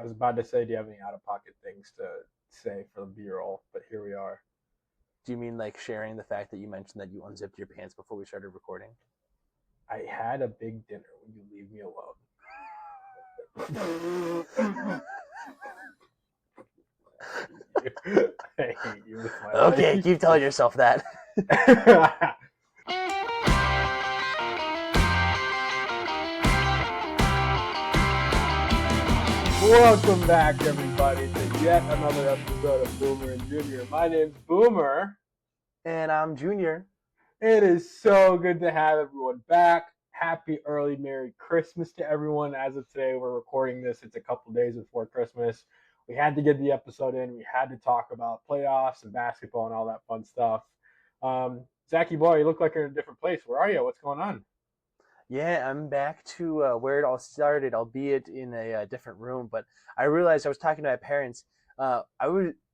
was about to say, do you have any out-of-pocket things to say for the B-roll? But here we are. Do you mean like sharing the fact that you mentioned that you unzipped your pants before we started recording? I had a big dinner. Will you leave me alone? I hate you with my Okay, life. keep telling yourself that. Welcome back, everybody, to yet another episode of Boomer and Junior. My name's Boomer. And I'm Junior. It is so good to have everyone back. Happy early Merry Christmas to everyone. As of today, we're recording this. It's a couple days before Christmas. We had to get the episode in. We had to talk about playoffs and basketball and all that fun stuff. Zachy boy, you look like you're in a different place. Where are you? What's going on? Yeah, I'm back to where it all started, albeit in a different room. But I realized I was talking to my parents.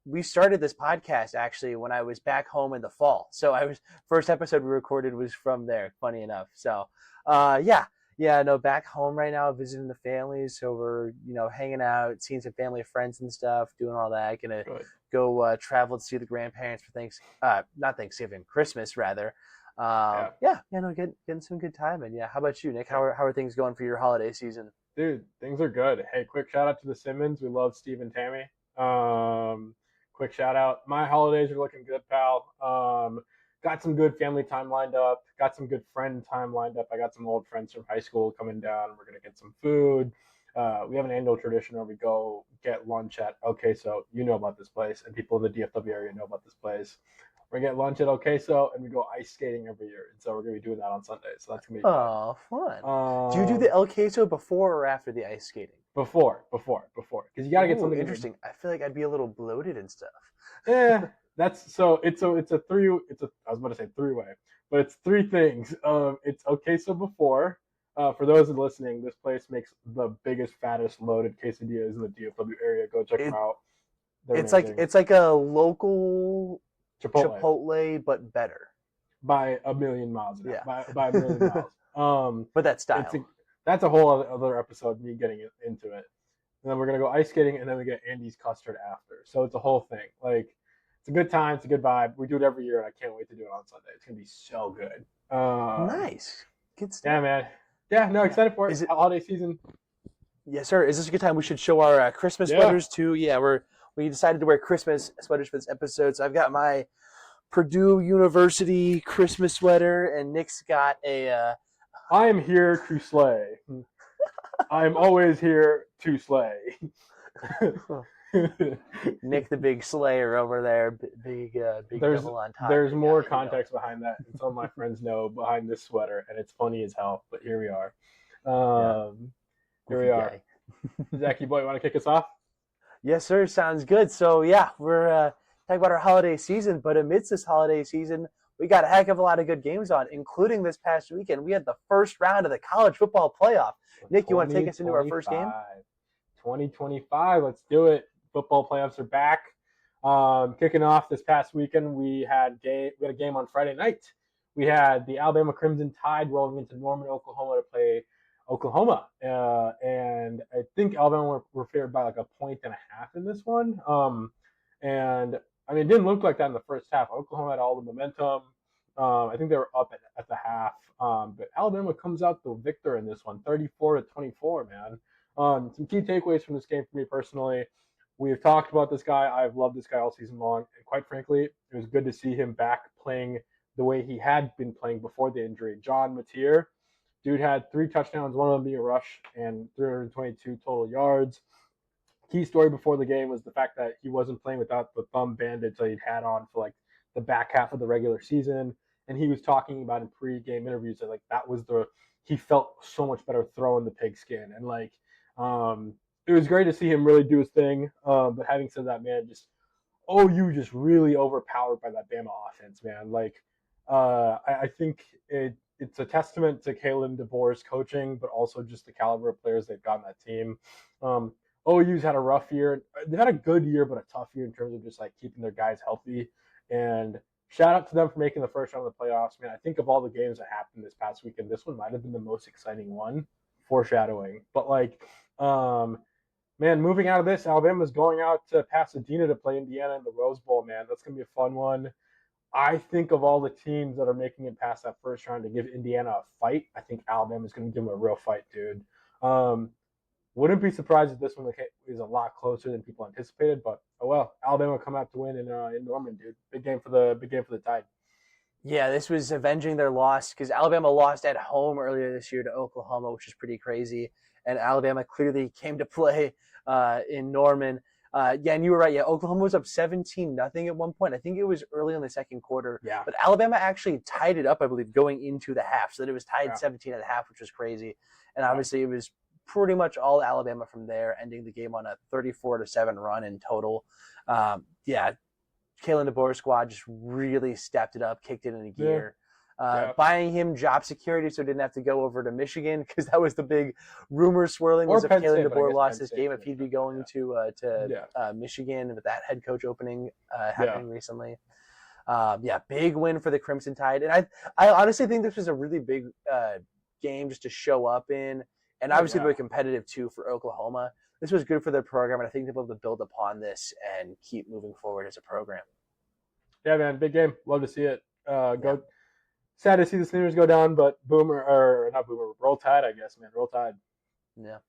We started this podcast actually when I was back home in the fall. So first episode we recorded was from there. Funny enough. So no, back home right now, visiting the family. So we're hanging out, seeing some family, friends, and stuff, doing all that. Gonna go travel to see the grandparents for not Thanksgiving, Christmas rather. Getting some good time. And how about you, Nick? How are things going for your holiday season? Dude, things are good. Hey, quick shout out to the Simmons. We love Steve and Tammy. Quick shout out. My holidays are looking good, pal. Got some good family time lined up. Got some good friend time lined up. I got some old friends from high school coming down. We're gonna get some food. We have an annual tradition where we go get lunch at OK So. You know about this place, and people in the DFW area know about this place. We're gonna get lunch at OK So, and we go ice skating every year. And so we're gonna be doing that on Sunday. So that's gonna be fun. Do you do the El Queso before or after the ice skating? Before, because you gotta get something interesting. I feel like I'd be a little bloated and stuff. Yeah, it's a three-way, but it's three things. It's OK So before. For those listening, this place makes the biggest, fattest, loaded quesadillas in the DFW area. Go check them out. It's like a local Chipotle, but better by a million miles an hour. By a million miles. But that style. That's a whole other episode. Me getting into it. And then we're gonna go ice skating, and then we get Andy's custard after. So it's a whole thing. Like, it's a good time. It's a good vibe. We do it every year, and I can't wait to do it on Sunday. It's gonna be so good. Nice, good stuff. Yeah, man. Yeah, no, excited for it. Is it holiday season? Yes, sir. Is this a good time? We should show our Christmas sweaters too. Yeah, we decided to wear Christmas sweaters for this episode. So I've got my Purdue University Christmas sweater, and Nick's got a. I am here to slay. I am always here to slay. Nick, the big slayer over there, big devil on top. There's more context behind that, and some of my friends know behind this sweater, and it's funny as hell. But here we are. Here we are. Zachy boy, you want to kick us off? Yes, sir. Sounds good. So we're talking about our holiday season, but amidst this holiday season, we got a heck of a lot of good games on, including this past weekend. We had the first round of the college football playoff. Nick, you want to take us into our first game? 2025. Let's do it. Football playoffs are back. Kicking off this past weekend, we had a game on Friday night. We had the Alabama Crimson Tide rolling into Norman, Oklahoma to play Oklahoma. And I think Alabama were favored by like 1.5 points in this one. And I mean, it didn't look like that in the first half. Oklahoma had all the momentum. I think they were up at the half. But Alabama comes out the victor in this one, 34-24, man. Some key takeaways from this game for me personally. We've talked about this guy. I've loved this guy all season long. And quite frankly, it was good to see him back playing the way he had been playing before the injury. John Mateer, dude had 3 touchdowns, one of them being a rush, and 322 total yards. Key story before the game was the fact that he wasn't playing without the thumb bandage that he'd had on for like the back half of the regular season. And he was talking about in pre-game interviews that he felt so much better throwing the pigskin. And it was great to see him really do his thing. But having said that, man, OU just really overpowered by that Bama offense, man. I think it's a testament to Kalen DeBoer's coaching, but also just the caliber of players they've got on that team. OU's had a rough year. They've had a good year, but a tough year in terms of just keeping their guys healthy. And shout out to them for making the first round of the playoffs, man. I think of all the games that happened this past weekend, this one might have been the most exciting one. Foreshadowing, but Man, moving out of this, Alabama's going out to Pasadena to play Indiana in the Rose Bowl, man. That's going to be a fun one. I think of all the teams that are making it past that first round to give Indiana a fight, I think Alabama's going to give them a real fight, dude. Um, wouldn't be surprised if this one is a lot closer than people anticipated, but oh well. Alabama come out to win in Norman, dude. Big game for the Tide. Yeah, this was avenging their loss because Alabama lost at home earlier this year to Oklahoma, which is pretty crazy. And Alabama clearly came to play in Norman. Yeah, and you were right. Yeah, Oklahoma was up 17-0 at one point. I think it was early in the second quarter. Yeah, But Alabama actually tied it up, I believe, going into the half. So that it was tied yeah, 17 at the half, which was crazy. And yeah. obviously, it was pretty much all Alabama from there, ending the game on a 34-7 run in total. Yeah, Kalen DeBoer's squad just really stepped it up, kicked it into Yeah, gear. yeah. Buying him job security so he didn't have to go over to Michigan because that was the big rumor swirling Or was if Penn Kalen State, but I DeBoer guess lost Penn this State game, if he'd be finished going yeah, to Michigan with that head coach opening yeah, happening recently. Yeah, big win for the Crimson Tide. And I honestly think this was a really big game just to show up in. And oh obviously yeah, very competitive too for Oklahoma. This was good for their program, and I think they'll be able to build upon this and keep moving forward as a program. yeah, man. Big game. Love to see it. Yeah. Go. Sad to see the Sooners go down, but Boomer or not Boomer, Roll Tide, I guess, man. Roll Tide. Yeah.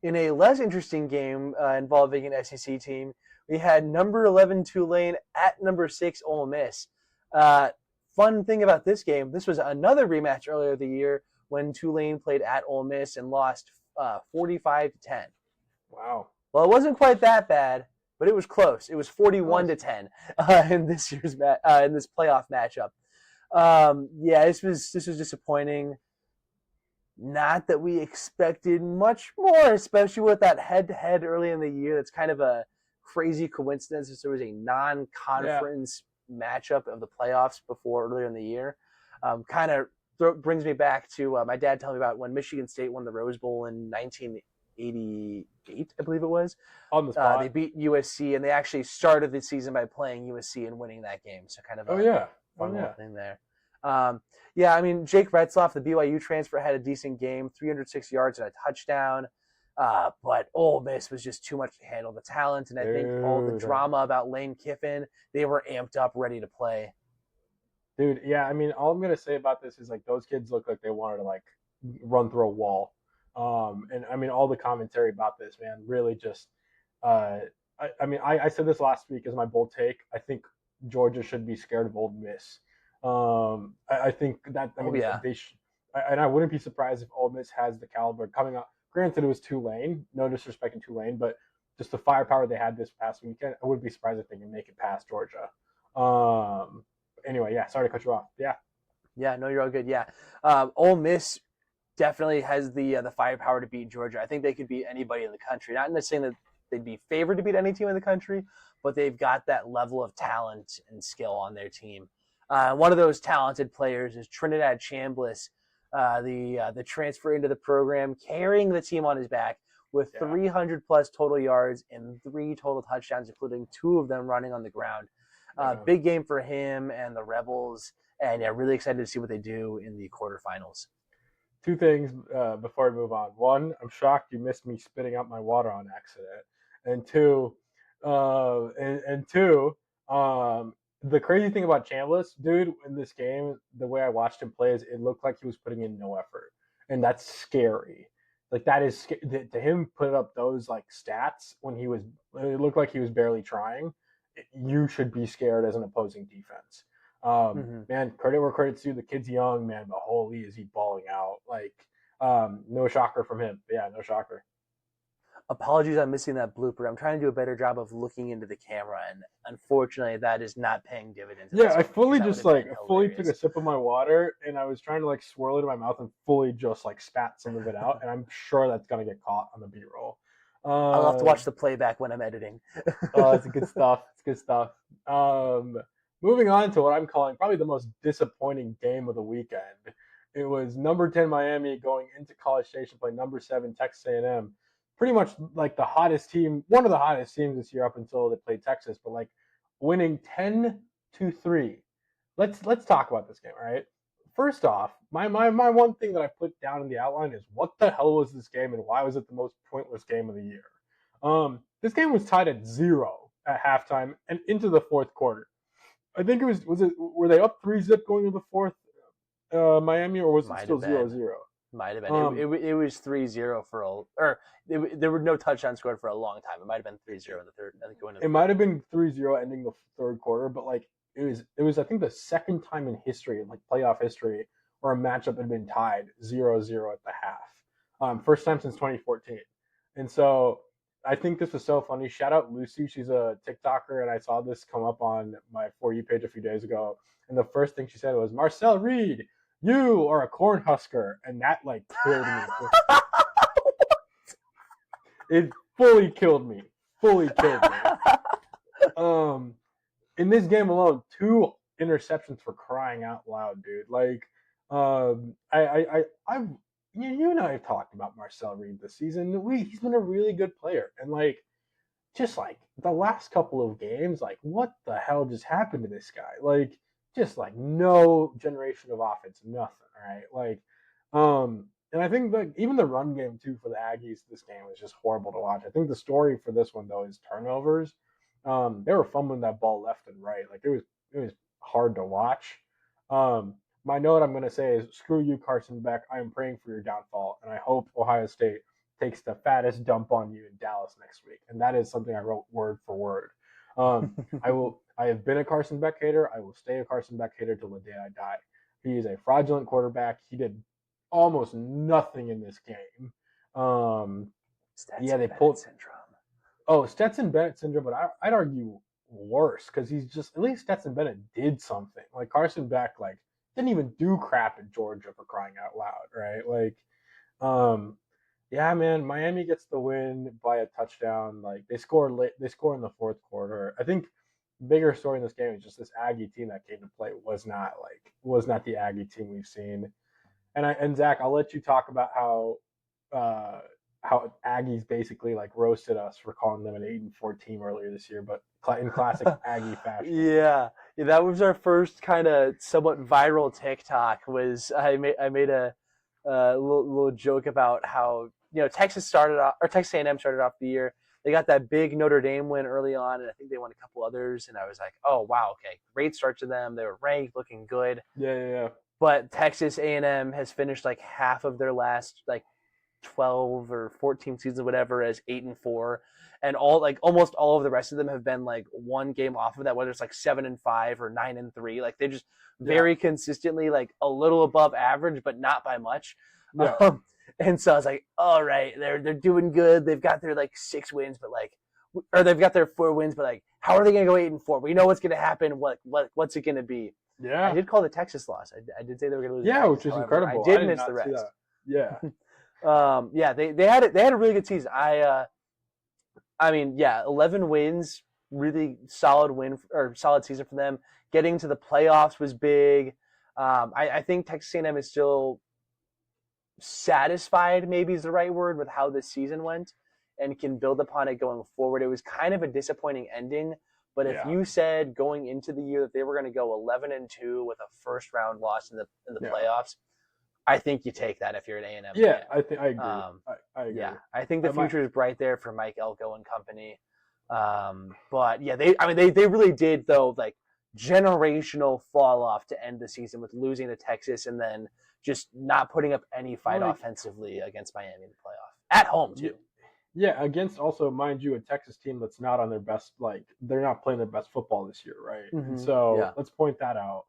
In a less interesting game involving an SEC team, we had number 11 Tulane at number 6 Ole Miss. Fun thing about this game, this was another rematch earlier the year when Tulane played at Ole Miss and lost 45-10. Wow. Well, it wasn't quite that bad, but it was close. It was 41 Close. to 10 in this year's in this playoff matchup. Yeah, this was disappointing. Not that we expected much more, especially with that head-to-head early in the year. That's kind of a crazy coincidence that there was a non-conference matchup of the playoffs before earlier in the year. Kind of brings me back to my dad telling me about when Michigan State won the Rose Bowl in 1988, I believe it was. On the spot. They beat USC, and they actually started the season by playing USC and winning that game. So kind of Oh a yeah. fun little thing there. Yeah, I mean, Jake Retzloff, the BYU transfer, had a decent game, 306 yards and a touchdown. But Ole Miss was just too much to handle the talent. And I think all the drama about Lane Kiffin, they were amped up, ready to play. Dude, yeah, I mean, all I'm gonna say about this is like those kids look like they wanted to like run through a wall. And I mean, all the commentary about this, man, really just. I said this last week as my bold take. I think Georgia should be scared of Ole Miss. I think that and I wouldn't be surprised if Ole Miss has the caliber coming up. Granted, it was Tulane, no disrespect in Tulane, but just the firepower they had this past weekend, I wouldn't be surprised if they can make it past Georgia. Anyway, yeah, sorry to cut you off. Yeah. Yeah, no, you're all good. Yeah. Ole Miss definitely has the firepower to beat Georgia. I think they could beat anybody in the country. Not necessarily that they'd be favored to beat any team in the country, but they've got that level of talent and skill on their team. One of those talented players is Trinidad Chambliss, the transfer into the program, carrying the team on his back with 300 plus total yards and 3 total touchdowns, including 2 of them running on the ground. Big game for him and the Rebels, and yeah, really excited to see what they do in the quarterfinals. 2 things before we move on. 1, I'm shocked you missed me spitting out my water on accident, and 2, the crazy thing about Chambliss, dude, in this game, the way I watched him play is it looked like he was putting in no effort, and that's scary. Like that is to him put up those like stats when it looked like he was barely trying. You should be scared as an opposing defense. Man, credit where credit's due. The kid's young, man, but holy is he balling out. Like, no shocker from him. But yeah, no shocker. Apologies, I'm missing that blooper. I'm trying to do a better job of looking into the camera, and unfortunately, that is not paying dividends. Yeah, I fully took a sip of my water, and I was trying to like swirl it in my mouth and fully just like spat some of it out, and I'm sure that's gonna get caught on the B-roll. I'll have to watch the playback when I'm editing. Oh, it's good stuff. It's good stuff. Moving on to what I'm calling probably the most disappointing game of the weekend. It was number 10 Miami going into College Station play number 7 Texas A&M. Pretty much like the hottest team, one of the hottest teams this year up until they played Texas, but like winning 10-3. Let's talk about this game, all right? First off, my one thing that I put down in the outline is what the hell was this game and why was it the most pointless game of the year? This game was tied at 0 at halftime and into the fourth quarter. I think it was it were they up 3-zip going to the fourth, Miami, or was it Might still have been. 0-0? Might have been. Um, It was 3-0 for a or there were no touchdowns scored for a long time. It might have been 3-0 in the third. I think going to the it third. might have been 3-0 ending the third quarter, but like it was I think the second time in history, like playoff history, where a matchup had been tied 0-0 at the half. First time since 2014. And so I think this was so funny. Shout out Lucy. She's a TikToker, and I saw this come up on my For You page a few days ago. And the first thing she said was, Marcel Reed, you are a Cornhusker. And that like killed me. It fully killed me. Fully killed me. In this game alone, 2 interceptions for crying out loud, dude. Like, I've you and I have talked about Marcel Reed this season. He's been a really good player, and like, just like the last couple of games, like, what the hell just happened to this guy? Like, just like no generation of offense, nothing, right? Like, and I think like even the run game too for the Aggies this game was just horrible to watch. I think the story for this one though is turnovers. They were fumbling that ball left and right. Like it was hard to watch. My note I'm going to say is screw you, Carson Beck. I am praying for your downfall, and I hope Ohio State takes the fattest dump on you in Dallas next week. And that is something I wrote word for word. I will. I have been a Carson Beck hater. I will stay a Carson Beck hater till the day I die. He is a fraudulent quarterback. He did almost nothing in this game. Stetson they pulled syndrome. Oh, Stetson Bennett syndrome, but I'd argue worse because he's just at least Stetson Bennett did something. Like Carson Beck, like didn't even do crap at Georgia for crying out loud, right? Like, yeah, man, Miami gets the win by a touchdown. Like they score late, they score in the fourth quarter. I think bigger story in this game is just this Aggie team that came to play was not the Aggie team we've seen. And Zach, I'll let you talk about uh, how Aggies basically like roasted us for calling them an 8-4 team earlier this year, but in classic Aggie fashion. Yeah, that was our first kind of somewhat viral TikTok. Was I made a little joke about how Texas A&M started off the year. They got that big Notre Dame win early on, and I think they won a couple others. And I was like, oh wow, okay, great start to them. They were ranked, looking good. Yeah. But Texas A&M has finished like half of their last like 12 or 14 seasons, whatever, as 8-4, and almost all of the rest of them have been like one game off of that, whether it's like 7-5 or 9-3. Like they just very consistently like a little above average, but not by much. Yeah. And so I was like, all right, they're doing good. They've got their like 6 wins, but like, or they've got their 4 wins, but like, how are they going to go 8-4? We know what's going to happen. What's it going to be? Yeah. I did call the Texas loss. I did say they were going to lose. Yeah, Texas, which is however. incredible. I did miss the rest. Yeah. Yeah, they had a really good season. I mean, yeah, 11 wins, really solid solid season for them. Getting to the playoffs was big. I think Texas A&M is still satisfied, maybe is the right word, with how this season went, and can build upon it going forward. It was kind of a disappointing ending, but if you said going into the year that they were going to go 11-2 with a first round loss in the playoffs, I think you take that if you're an A&M fan. Yeah, I agree. I agree. Yeah, I think the future is bright there for Mike Elko and company. But yeah, they really did though, like generational fall off to end the season with losing to Texas and then just not putting up any fight offensively against Miami in the playoff at home too. Yeah, against also, mind you, a Texas team that's not on their best, like they're not playing their best football this year, right? Mm-hmm. And so let's point that out.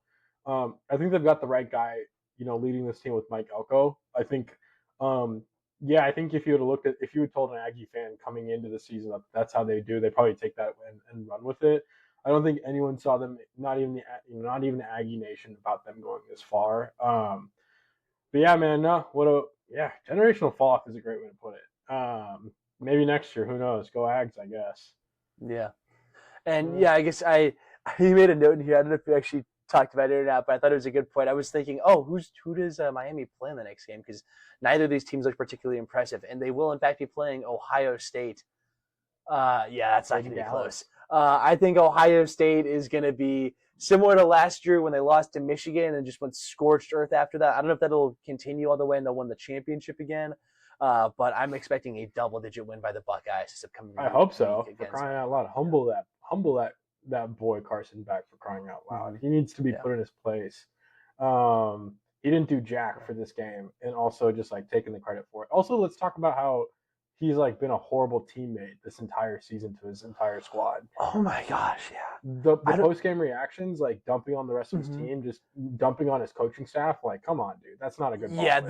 I think they've got the right guy, leading this team with Mike Elko. I think, I think if you had told an Aggie fan coming into the season that that's how they do, they probably take that and run with it. I don't think anyone saw them, not even the Aggie Nation, about them going this far. But yeah, man, generational fall off is a great way to put it. Maybe next year, who knows? Go Ags, I guess. Yeah, and I guess he made a note in here. I don't know if you actually talked about it or not, but I thought it was a good point. I was thinking, who does Miami play in the next game? Because neither of these teams look particularly impressive, and they will in fact be playing Ohio State. That's not going to be close. I think Ohio State is going to be similar to last year when they lost to Michigan and just went scorched earth after that. I don't know if that'll continue all the way and they'll win the championship again. But I'm expecting a double-digit win by the Buckeyes this upcoming I hope week so. For against. crying out loud, humble that boy Carson Beck for crying out loud. Mm-hmm. He needs to be Yeah. put in his place. He didn't do jack for this game, and also just like taking the credit for it. Also, let's talk about how he's like been a horrible teammate this entire season to his entire squad. Oh my gosh, yeah. The I don't. post game reactions, like dumping on the rest of his Mhm. team, just dumping on his coaching staff. Like, come on, dude, that's not a good ball Yeah, player.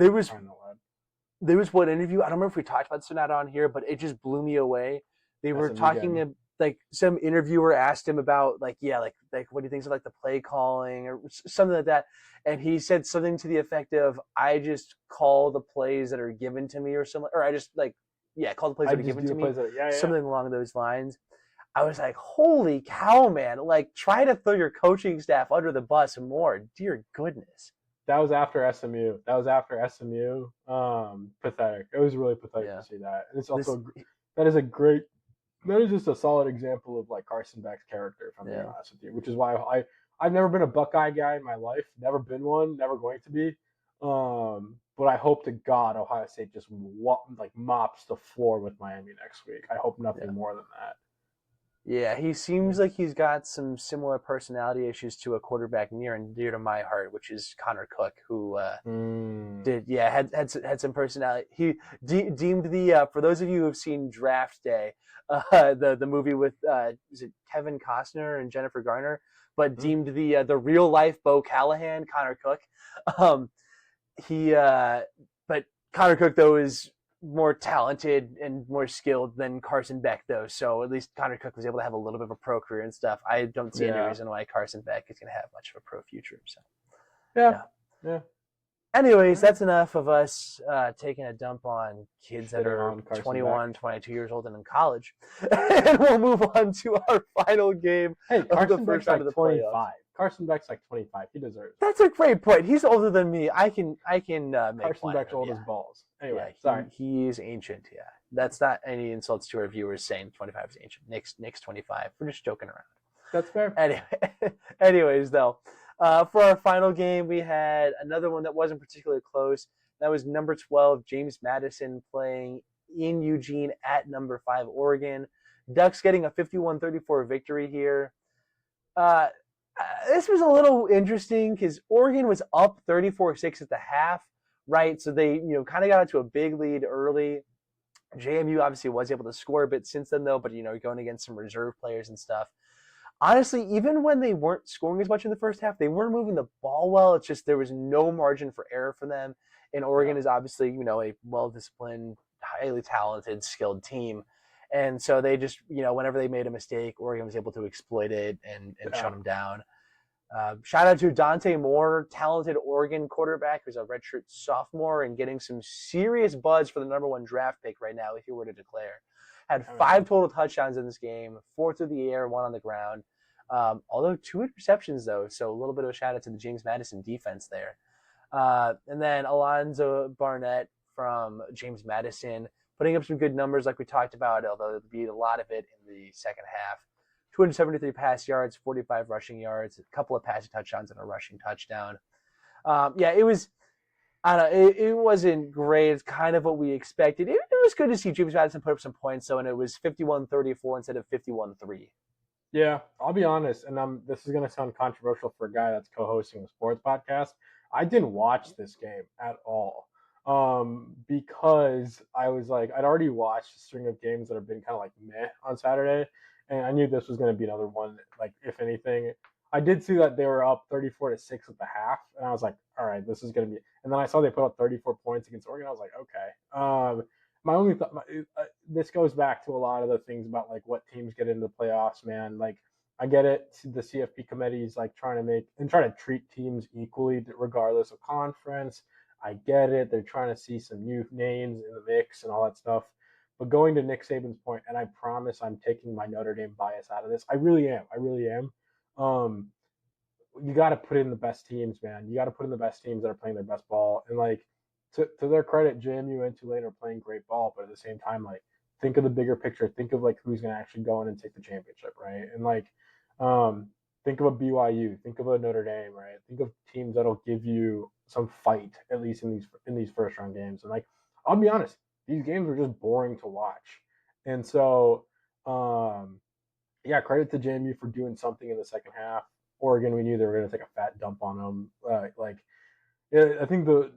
there was one interview. I don't remember if we talked about this or not on here, but it just blew me away. They were SMU talking game. like some interviewer asked him about like what do you think of like the play calling or something like that, and he said something to the effect of I just call the plays that are given to me or something, or I just call the plays I that are just given do to the me, plays that, yeah. something along those lines. I was like, holy cow, man! Like try to throw your coaching staff under the bus more. Dear goodness. That was after SMU. Pathetic. It was really pathetic to Yeah. see that. And it's This. also that is a great that is just a solid example of like Carson Beck's character, if I'm being Yeah. honest with you. Which is why I've never been a Buckeye guy in my life. Never been one. Never going to be. But I hope to God Ohio State just mops the floor with Miami next week. I hope nothing Yeah. more than that. Yeah, he seems like he's got some similar personality issues to a quarterback near and dear to my heart, which is Connor Cook, who had some personality. He deemed the for those of you who have seen Draft Day, the movie with is it Kevin Costner and Jennifer Garner, but Mm. deemed the real life Bo Callahan Connor Cook. Um, he but Connor Cook though is more talented and more skilled than Carson Beck though, so at least Connor Cook was able to have a little bit of a pro career and stuff. I don't see any Yeah. reason why Carson Beck is going to have much of a pro future. So Yeah. yeah. Yeah. Anyways, Right. that's enough of us taking a dump on kids that Shitting are on Carson 21, Beck. 22 years old and in college. And we'll move on to our final game Hey, of the Carson first Beck's round of like the playoffs. 25. Carson Beck's like 25. He deserves it. That's a great point. He's older than me. I can make Carson fun of Beck's him. old Yeah. as balls. Yeah, Anyway, sorry. he is ancient. Yeah, that's not any insults to our viewers saying 25 is ancient. Nick's 25. We're just joking around. That's fair. Anyway, anyways, though, for our final game, we had another one that wasn't particularly close. That was number 12, James Madison playing in Eugene at number 5, Oregon. Ducks getting a 51-34 victory here. This was a little interesting because Oregon was up 34-6 at the half, right? So they kind of got into a big lead early. JMU obviously was able to score a bit since then though, but going against some reserve players and stuff. Honestly, even when they weren't scoring as much in the first half, they weren't moving the ball well. It's just there was no margin for error for them. And Oregon is obviously a well-disciplined, highly talented, skilled team. And so they just, whenever they made a mistake, Oregon was able to exploit it and shut them down. Shout out to Dante Moore, talented Oregon quarterback who's a redshirt sophomore and getting some serious buzz for the number 1 draft pick right now, if he were to declare. Had 5 total touchdowns in this game, 4 through the air, 1 on the ground. Although 2 interceptions, though, so a little bit of a shout out to the James Madison defense there. And then Alonzo Barnett from James Madison putting up some good numbers like we talked about, although there'll be a lot of it in the second half. 273 pass yards, 45 rushing yards, a couple of passing touchdowns, and a rushing touchdown. It was. I don't know. It wasn't great. It's kind of what we expected. It was good to see James Madison put up some points, though, and it was 51-34 instead of 51-3. Yeah, I'll be honest, and this is going to sound controversial for a guy that's co-hosting a sports podcast. I didn't watch this game at all because I was like, I'd already watched a string of games that have been kind of like meh on Saturday, and I knew this was going to be another one. Like, if anything, I did see that they were up 34-6 at the half, and I was like, all right, this is going to be. And then I saw they put up 34 points against Oregon. I was like, okay. My only thought, this goes back to a lot of the things about like what teams get into the playoffs, man. Like, I get it. The CFP committee is like trying to treat teams equally regardless of conference. I get it. They're trying to see some new names in the mix and all that stuff. But going to Nick Saban's point, and I promise I'm taking my Notre Dame bias out of this. I really am. You got to put in the best teams, man. You got to put in the best teams that are playing their best ball. And like, to their credit, JMU and Tulane are playing great ball, but at the same time, like, think of the bigger picture. Think of like who's going to actually go in and take the championship, right? And like, think of a BYU, think of a Notre Dame, right? Think of teams that'll give you some fight at least in these first round games. And like, I'll be honest, these games were just boring to watch. And so, yeah, credit to JMU for doing something in the second half. Oregon, we knew they were going to take a fat dump on them. Yeah, I think the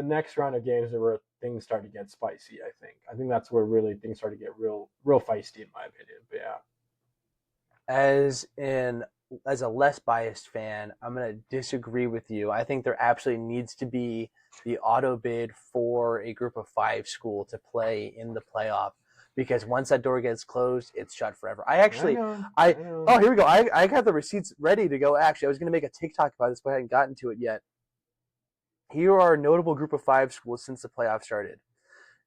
next round of games are where things start to get spicy. I think that's where really things start to get real feisty in my opinion. But yeah, as in as a less biased fan, I'm going to disagree with you. I think there absolutely needs to be the auto bid for a group of 5 school to play in the playoff, because once that door gets closed, it's shut forever. I know, I I know. oh, here we go. I got the receipts ready to go. Actually, I was going to make a TikTok about this, but I hadn't gotten to it yet. Here are a notable group of 5 schools since the playoff started.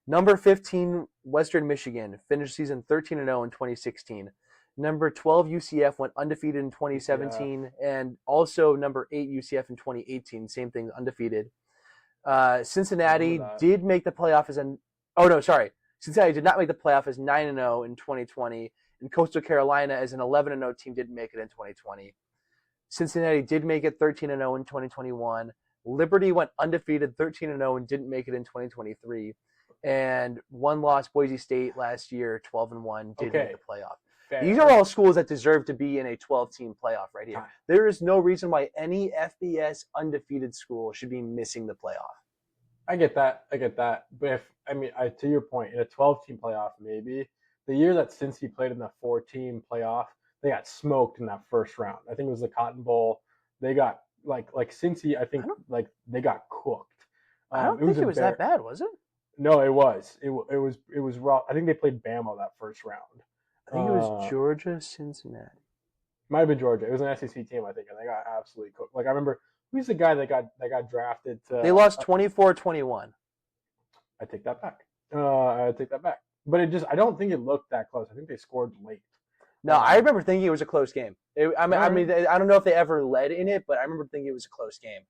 Number 15, Western Michigan, finished season 13-0 in 2016. Number 12, UCF, went undefeated in 2017. Yeah. And also number 8, UCF in 2018. Same thing, undefeated. Cincinnati did make the playoff as an... Oh, no, sorry. Cincinnati did not make the playoff as 9-0 in 2020. And Coastal Carolina as an 11-0 team didn't make it in 2020. Cincinnati did make it 13-0 in 2021. Liberty went undefeated 13-0 and didn't make it in 2023. And one loss, Boise State last year, 12-1, did make the playoff. Fair. These are all schools that deserve to be in a 12-team playoff right here. There is no reason why any FBS undefeated school should be missing the playoff. I get that. But to your point, in a 12-team playoff, maybe the year that Cincy played in the 4-team playoff, they got smoked in that first round. I think it was the Cotton Bowl. They got like Cincy. I think they got cooked. I don't think it was that bad, was it? No, it was. It was raw. I think they played Bama that first round. I think it was Georgia, Cincinnati. Might have been Georgia. It was an SEC team, I think, and they got absolutely cooked. Like I remember, who's the guy that got drafted? They lost 24-21. I take that back. But I don't think it looked that close. I think they scored late. No, I remember thinking it was a close game. I don't know if they ever led in it, but I remember thinking it was a close game.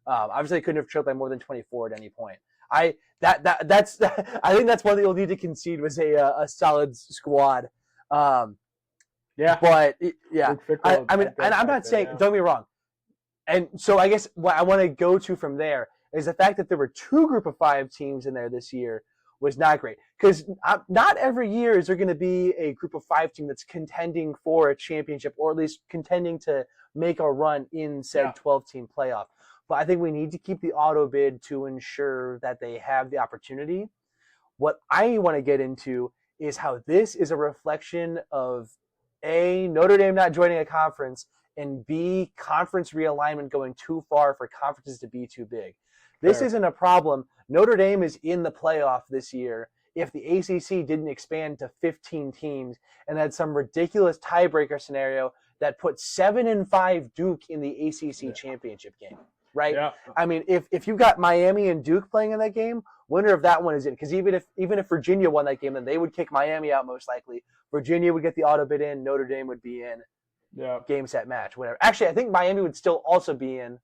Obviously, they couldn't have trailed by more than 24 at any point. I think that's one that you'll need to concede was a solid squad. Yeah, but yeah, and I'm not saying, don't get me wrong. And so I guess what I want to go to from there is the fact that there were 2 group of 5 teams in there this year was not great, because not every year is there going to be a group of 5 team that's contending for a championship, or at least contending to make a run in said 12-team playoff. But I think we need to keep the auto bid to ensure that they have the opportunity. What I want to get into is how this is a reflection of A, Notre Dame not joining a conference, and B, conference realignment going too far for conferences to be too big. This isn't a problem. Notre Dame is in the playoff this year if the ACC didn't expand to 15 teams and had some ridiculous tiebreaker scenario that put 7-5 Duke in the ACC championship game, right? Yeah. I mean, if you've got Miami and Duke playing in that game, winner of that one is in. Because even if Virginia won that game, then they would kick Miami out most likely. Virginia would get the auto bid in. Notre Dame would be in. Yeah. Game, set, match, whatever. Actually, I think Miami would still also be in.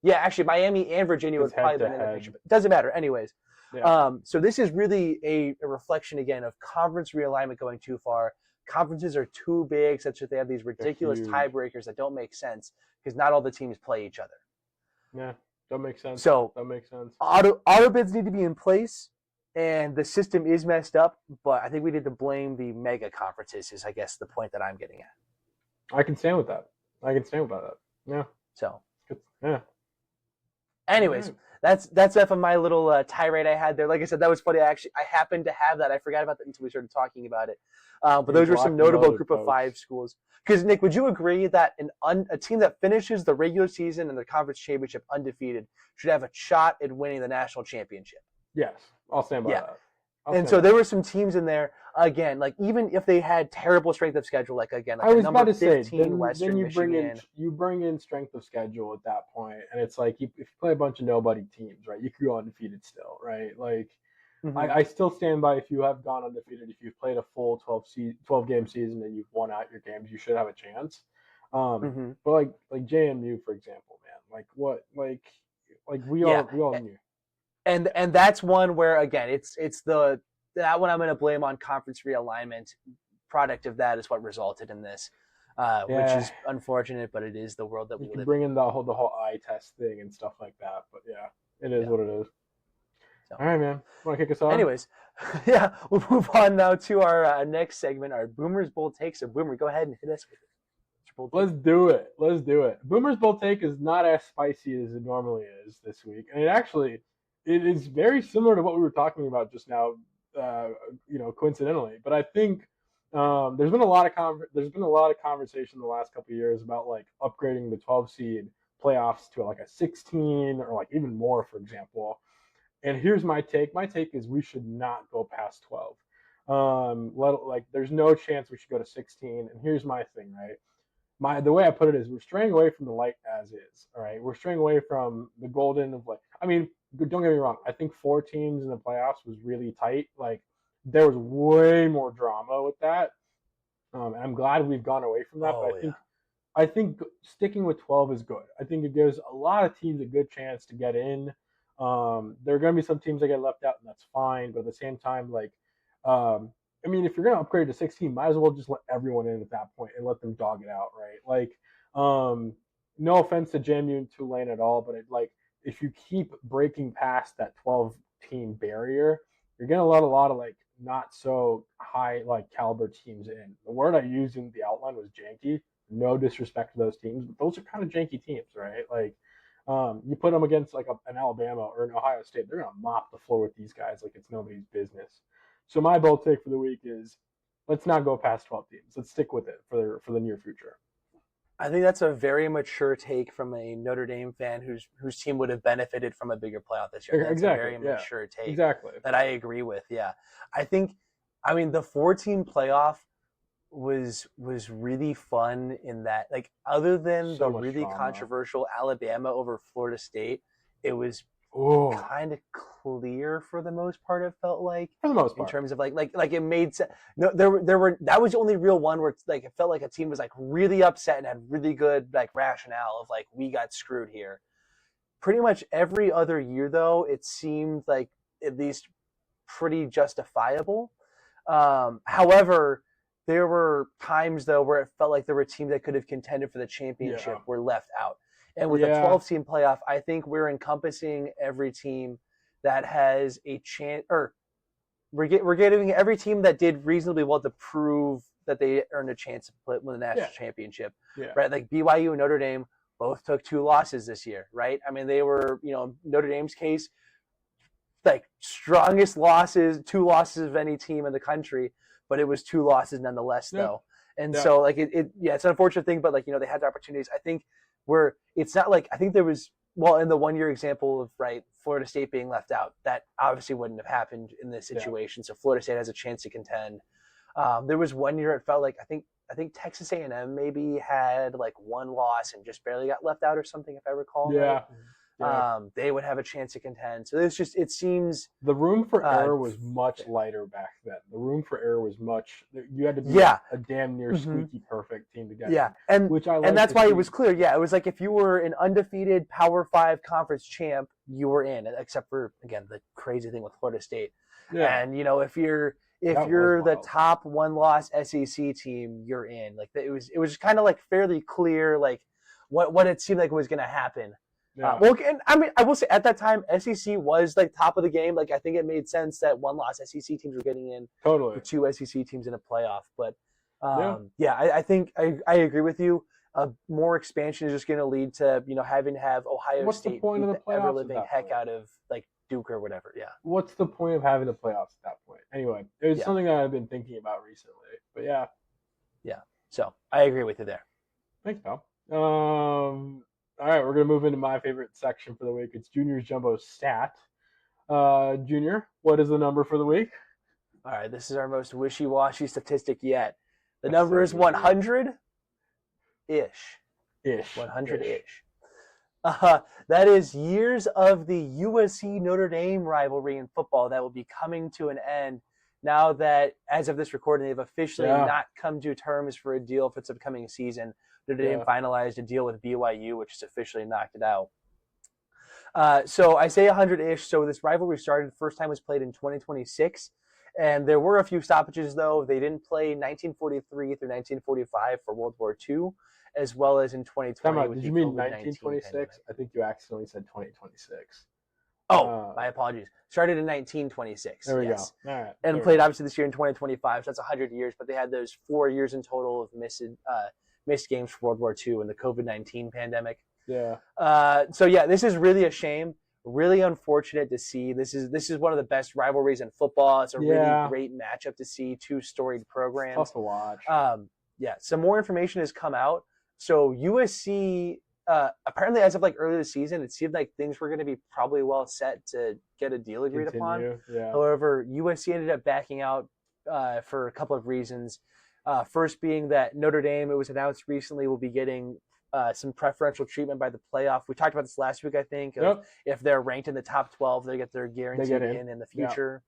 Yeah, actually, Miami and Virginia would probably be in the picture. But it doesn't matter. Anyways. Yeah. So this is really a reflection, again, of conference realignment going too far. Conferences are too big, such that they have these ridiculous tiebreakers that don't make sense because not all the teams play each other. Yeah, don't make sense. So that makes sense. Auto bids need to be in place, and the system is messed up. But I think we need to blame the mega conferences. Is I guess the point that I'm getting at. I can stand with that. Yeah. So. Yeah. Anyways, that's enough of my little tirade I had there. Like I said, that was funny. I happened to have that. I forgot about that until we started talking about it. But those were some notable group of 5 schools. Because, Nick, would you agree that a team that finishes the regular season and the conference championship undefeated should have a shot at winning the national championship? Yes, I'll stand by that. And so there were some teams in there, again, like even if they had terrible strength of schedule, like I was about to say, Western Michigan. You bring in strength of schedule at that point, and it's like if you play a bunch of nobody teams, right, you could go undefeated still, right? Like I still stand by if you have gone undefeated, if you've played a full 12 game season and you've won out your games, you should have a chance. But like JMU, for example, man, we all knew. And that's one where, again, it's that one I'm going to blame on conference realignment. Product of that is what resulted in this, which is unfortunate, but it is the world that we live in. Bring in the whole eye test thing and stuff like that, but yeah, it is what it is. So, All right, man. Want to kick us off? anyways, yeah, we'll move on now to our next segment, our Boomer's Bold Take. So, Boomer, go ahead and hit us with it. What's your bold take? Let's do it. Let's do it. Boomer's Bold Take is not as spicy as it normally is this week, and it is very similar to what we were talking about just now. Uh, coincidentally, but I think there's been a lot of conversation in the last couple of years about like upgrading the 12 seed playoffs to like a 16 or like even more, for example. And here's my take. My take is we should not go past 12. There's no chance we should go to 16. And here's my thing, right? The way I put it is we're straying away from the light as is. All right, we're straying away from the golden of like. I mean, don't get me wrong. I think 4 teams in the playoffs was really tight. Like there was way more drama with that. And I'm glad we've gone away from that. But I think sticking with 12 is good. I think it gives a lot of teams a good chance to get in. There are going to be some teams that get left out, and that's fine. But at the same time, I mean, if you're going to upgrade to 16, might as well just let everyone in at that point and let them dog it out, right? No offense to JMU and Tulane at all, but if you keep breaking past that 12 team barrier, you're going to let a lot of like not so high like caliber teams in. The word I used in the outline was janky. No disrespect to those teams, but those are kind of janky teams, right? You put them against like an Alabama or an Ohio State, they're gonna mop the floor with these guys like it's nobody's business. So my bold take for the week is let's not go past 12 teams. Let's stick with it for the near future. I think that's a very mature take from a Notre Dame fan whose team would have benefited from a bigger playoff this year. That's exactly, a very mature take. Exactly. That I agree with. Yeah, I mean, the 14 playoff was really fun in that, like, other than the really controversial Alabama over Florida State, it was kind of clear for the most part. It felt like, for the most part, in terms of like it made sense. No, there were that was the only real one where it's like it felt like a team was like really upset and had really good like rationale of like we got screwed here. Pretty much every other year though, it seemed like at least pretty justifiable. However, there were times though where it felt like there were teams that could have contended for the championship were left out. And with a 12-team playoff, I think we're encompassing every team that has a chance, or we're getting every team that did reasonably well to prove that they earned a chance to win the national championship. Right? Like BYU and Notre Dame both took 2 losses this year, right? I mean, they were, Notre Dame's case, like strongest losses, 2 losses of any team in the country, but it was 2 losses nonetheless, though. And so, like, it's an unfortunate thing, but like, they had the opportunities. I think it's not like, I think there was, well, in the 1-year example of Florida State being left out, that obviously wouldn't have happened in this situation. So Florida State has a chance to contend. There was 1 year it felt like I think Texas A&M maybe had like 1 loss and just barely got left out or something, if I recall. Right? They would have a chance to contend. So it seems the room for error was much lighter back then. The room for error was you had to be a damn near squeaky perfect team to get. And that's why it was clear. It was like if you were an undefeated Power 5 conference champ, you were in, except for again the crazy thing with Florida State. And if you're the top 1-loss SEC team, you're in. Like it was kind of like fairly clear like what it seemed like was going to happen. And I mean, I will say at that time, SEC was like top of the game. Like I think it made sense that 1-loss SEC teams were getting in. Totally. With 2 SEC teams in a playoff. But I think I agree with you. More expansion is just going to lead to having to have Ohio State the point beat of the ever living heck out of like Duke or whatever. Yeah. What's the point of having the playoffs at that point? Anyway, it was something that I've been thinking about recently. But yeah. So I agree with you there. Thanks, pal. All right, we're going to move into my favorite section for the week. It's Junior's Jumbo Stat. Junior, what is the number for the week? All right, this is our most wishy-washy statistic yet. The number is 100-ish. 100-ish. That is years of the USC-Notre Dame rivalry in football that will be coming to an end now that, as of this recording, they've officially not come to terms for a deal for its upcoming season. Notre Dame finalized a deal with BYU, which has officially knocked it out. So I say 100-ish. So this rivalry started. First time was played in 2026. And there were a few stoppages, though. They didn't play 1943 through 1945 for World War II, as well as in 2020. Did you mean 1926? I think you accidentally said 2026. Oh, my apologies. Started in 1926. There we yes. go. All right. And played obviously this year in 2025. So that's 100 years. But they had those 4 years in total of missed games for World War II and the COVID-19 pandemic. Yeah. So yeah, this is really a shame. Really unfortunate to see. This is one of the best rivalries in football. It's a really great matchup to see. Two storied programs. Tough to watch. Yeah. Some more information has come out. So USC. Apparently, as of like earlier this season, it seemed like things were going to be probably well set to get a deal agreed upon. Yeah. However, USC ended up backing out for a couple of reasons. First being that Notre Dame, it was announced recently, will be getting some preferential treatment by the playoff. We talked about this last week, I think. If they're ranked in the top 12, they get their guaranteed in the future.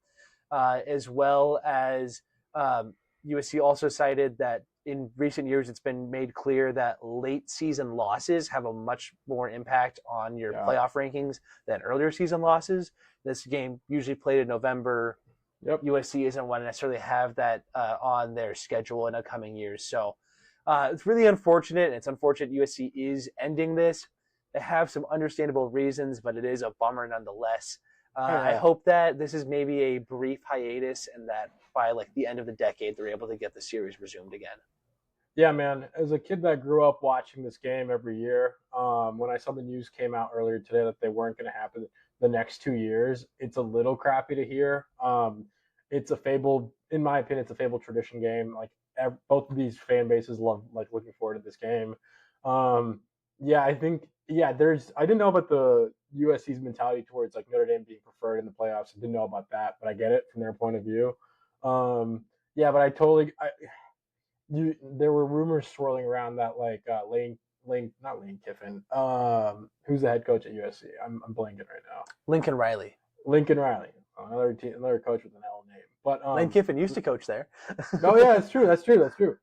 As well as USC also cited that in recent years, it's been made clear that late season losses have a much more impact on your playoff rankings than earlier season losses. This game usually played in November. USC isn't one to necessarily have that on their schedule in upcoming years. So it's really unfortunate. And it's unfortunate USC is ending this. They have some understandable reasons, but it is a bummer nonetheless. I hope that this is maybe a brief hiatus and that by like the end of the decade, they're able to get the series resumed again. Yeah, man. As a kid that grew up watching this game every year, when I saw the news came out earlier today that they weren't going to happen the next 2 years, it's a little crappy to hear. It's a fabled, in my opinion, it's a fabled tradition game. Like both of these fan bases love like looking forward to this game. I think I didn't know about the USC's mentality towards like Notre Dame being preferred in the playoffs. I didn't know about that, but I get it from their point of view. But there were rumors swirling around that like not Lane Kiffin, who's the head coach at USC? I'm blanking right now. Lincoln Riley, another coach with an L name. But Lane Kiffin used to coach there. Oh yeah, that's true.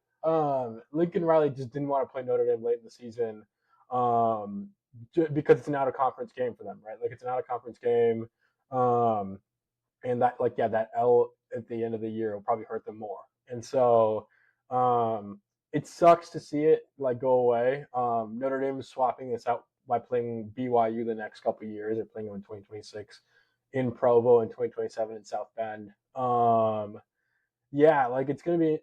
Lincoln Riley just didn't want to play Notre Dame late in the season, because it's an out of conference game for them, right? Like it's an out of conference game, and that L at the end of the year will probably hurt them more. And so it sucks to see it like go away. Notre Dame is swapping this out by playing BYU the next couple of years. They're playing them in 2026 in Provo and 2027 in South Bend. It's gonna be.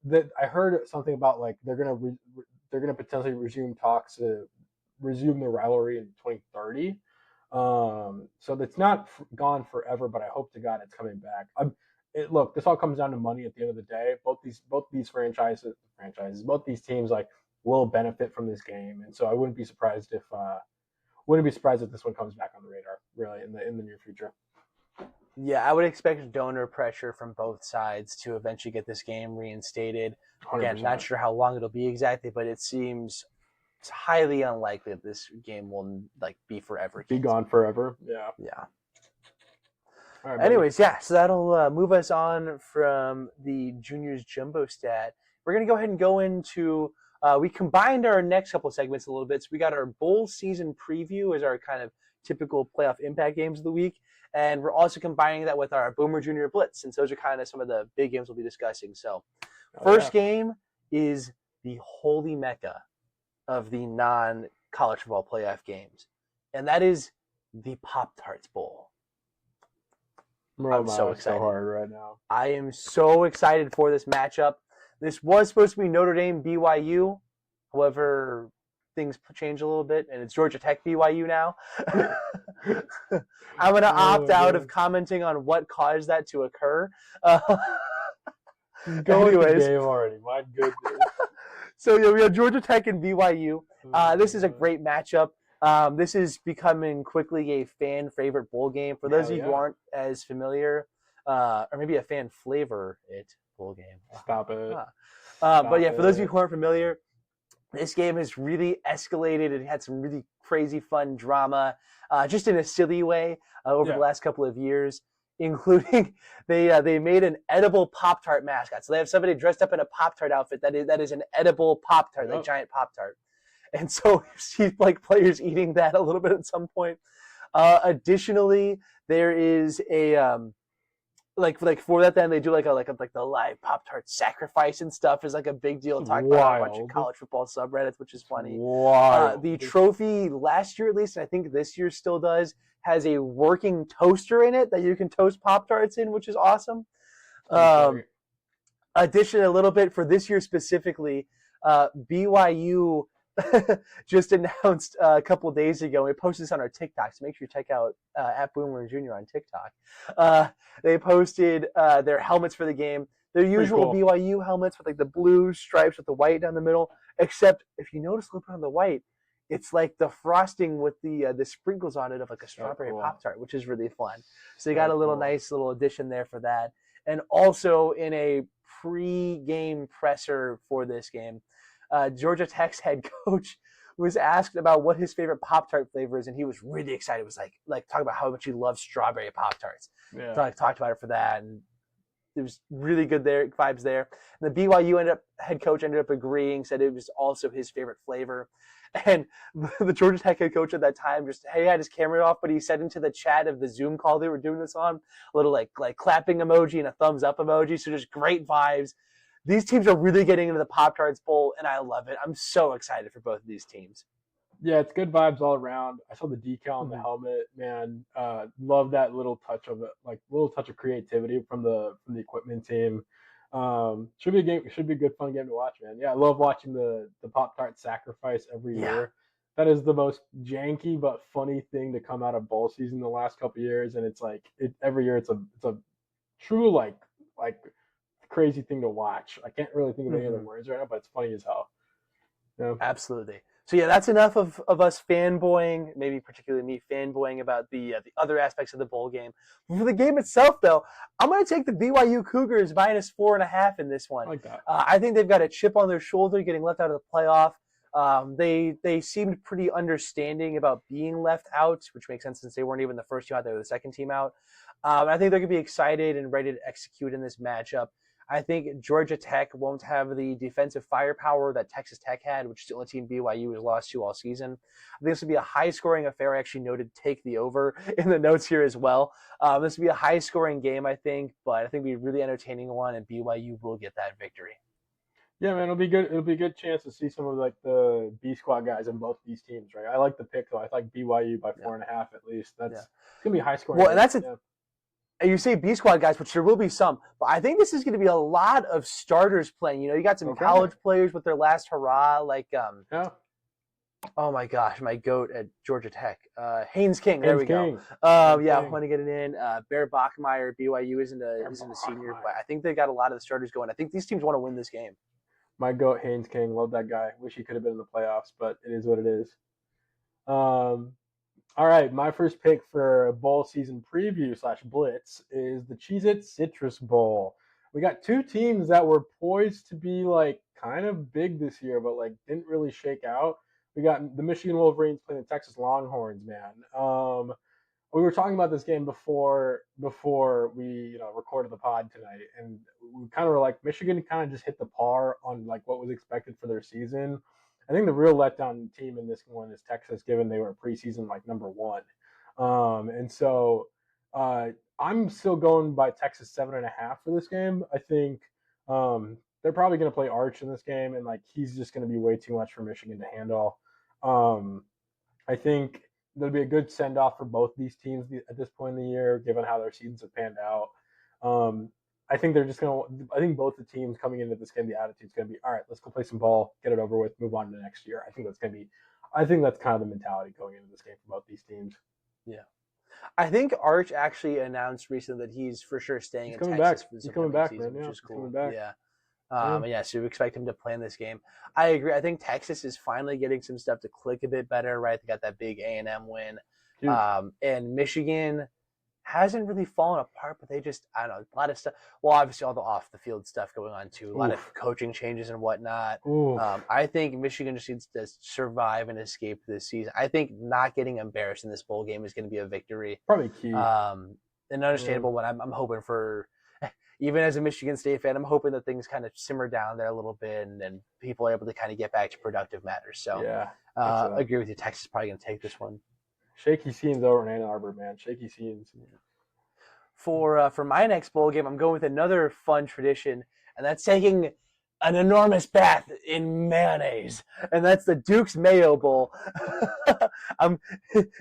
That I heard something about like they're gonna potentially resume talks to resume the rivalry in 2030. So that's not gone forever, but I hope to God it's coming back. Look, this all comes down to money at the end of the day. Both these franchises, both these teams like will benefit from this game, and so I wouldn't be surprised if this one comes back on the radar really in the near future. Yeah, I would expect donor pressure from both sides to eventually get this game reinstated. 100%. Again, not sure how long it'll be exactly, but it seems it's highly unlikely that this game will like be forever. Be gone forever. Yeah. Yeah. All right, anyways, so that'll move us on from the juniors jumbo stat. We're going to go ahead and go into we combined our next couple of segments a little bit. So we got our bowl season preview as our kind of typical playoff impact games of the week. And we're also combining that with our Boomer Junior Blitz, since those are kind of some of the big games we'll be discussing. So first game is the holy mecca of the non-college football playoff games. And that is the Pop Tarts Bowl. I'm so excited. So hard right now. I am so excited for this matchup. This was supposed to be Notre Dame BYU. However, things change a little bit, and it's Georgia Tech BYU now. I'm going to opt out of commenting on what caused that to occur. Anyways, game already. My goodness. So we have Georgia Tech and BYU. This is a great matchup. This is becoming quickly a fan favorite bowl game. For those of you who aren't as familiar, or maybe a fan flavor bowl game. Stop it. For those of you who aren't familiar, this game has really escalated. It had some really crazy fun drama, just in a silly way over the last couple of years, including they made an edible Pop-Tart mascot. So they have somebody dressed up in a Pop-Tart outfit that is an edible Pop-Tart, like giant Pop-Tart. And so you see like players eating that a little bit at some point. Additionally, there is like for that, then they do like the live Pop Tart sacrifice and stuff is like a big deal. It's Talked about on a bunch of wild. college football subreddits, which is It's funny. wild. The trophy last year, at least, and I think this year still does, has a working toaster in it that you can toast Pop Tarts in, which is awesome. Pretty great. Addition a little bit for this year specifically, BYU just announced a couple days ago. We posted this on our TikTok, so make sure you check out at Boomer Jr. on TikTok. They posted their helmets for the game. Their usual cool. BYU helmets with like the blue stripes with the white down the middle. Except if you notice a little bit on the white, it's like the frosting with the sprinkles on it of like a strawberry Pop-Tart, which is really fun. So they got a little nice little addition there for that. And also in a pre-game presser for this game, Georgia Tech's head coach was asked about what his favorite Pop-Tart flavor is, and he was really excited. It was like talking about how much he loves strawberry Pop-Tarts. Yeah. So I talked about it for that, and it was really good vibes there. And the BYU head coach ended up agreeing, said it was also his favorite flavor. And the Georgia Tech head coach at that time he had his camera off, but he said into the chat of the Zoom call they were doing this on, a little like clapping emoji and a thumbs up emoji. So just great vibes. These teams are really getting into the Pop Tarts Bowl, and I love it. I'm so excited for both of these teams. Yeah, it's good vibes all around. I saw the decal on the helmet, man. Love that little touch of it, like little touch of creativity from the equipment team. Should be a game. Should be a good fun game to watch, man. Yeah, I love watching the Pop Tart sacrifice every year. That is the most janky but funny thing to come out of bowl season the last couple of years, and it's like every year it's a true like crazy thing to watch. I can't really think of any other words right now, but it's funny as hell. Yeah. Absolutely. So yeah, that's enough of us fanboying, maybe particularly me fanboying about the other aspects of the bowl game. For the game itself, though, I'm going to take the BYU Cougars -4.5 in this one. I like that. I think they've got a chip on their shoulder getting left out of the playoff. They seemed pretty understanding about being left out, which makes sense since they weren't even the first team out, they were the second team out. I think they're going to be excited and ready to execute in this matchup. I think Georgia Tech won't have the defensive firepower that Texas Tech had, which is the only team BYU has lost to all season. I think this will be a high-scoring affair. I actually noted take the over in the notes here as well. This will be a high-scoring game, I think, but I think it'll be a really entertaining one, and BYU will get that victory. Yeah, man, it'll be good. It'll be a good chance to see some of like the B squad guys in both these teams, right? I like the pick though. I like BYU by 4.5 at least. It's gonna be high scoring. Well, and that's you say B squad guys, which there will be some, but I think this is going to be a lot of starters playing. You got some college players with their last hurrah, like oh my gosh, my goat at Georgia Tech, Haynes King. There we go. I want to get it in. Bear Bachmeier, BYU isn't a senior, but I think they got a lot of the starters going. I think these teams want to win this game. My goat, Haynes King, love that guy. Wish he could have been in the playoffs, but it is what it is. All right, my first pick for bowl season preview / blitz is the Cheez-It Citrus Bowl. We got two teams that were poised to be like kind of big this year, but like didn't really shake out. We got the Michigan Wolverines playing the Texas Longhorns, man. We were talking about this game before we recorded the pod tonight, and we kind of were like Michigan kind of just hit the par on like what was expected for their season. I think the real letdown team in this one is Texas, given they were preseason like number 1. And so I'm still going by Texas 7.5 for this game. I think they're probably going to play Arch in this game, and like he's just going to be way too much for Michigan to handle. I think there'll be a good send off for both these teams at this point in the year, given how their seasons have panned out. I think they're just going to – I think both the teams coming into this game, the attitude's going to be, all right, let's go play some ball, get it over with, move on to next year. I think that's kind of the mentality going into this game for both these teams. Yeah. I think Arch actually announced recently that he's for sure staying in Texas for He's coming back, season, man. which is cool. Yeah. So we expect him to play in this game. I agree. I think Texas is finally getting some stuff to click a bit better, right? They got that big A&M win. And Michigan hasn't really fallen apart, but they just, I don't know, a lot of stuff. Well, obviously all the off-the-field stuff going on too. A lot of coaching changes and whatnot. I think Michigan just needs to survive and escape this season. I think not getting embarrassed in this bowl game is going to be a victory. Probably key. An understandable one. I'm hoping for, even as a Michigan State fan, I'm hoping that things kind of simmer down there a little bit and people are able to kind of get back to productive matters. So I agree with you. Texas is probably going to take this one. Shaky scenes over in Ann Arbor, man. Shaky scenes. For my next bowl game, I'm going with another fun tradition, and that's taking an enormous bath in mayonnaise, and that's the Duke's Mayo Bowl. I'm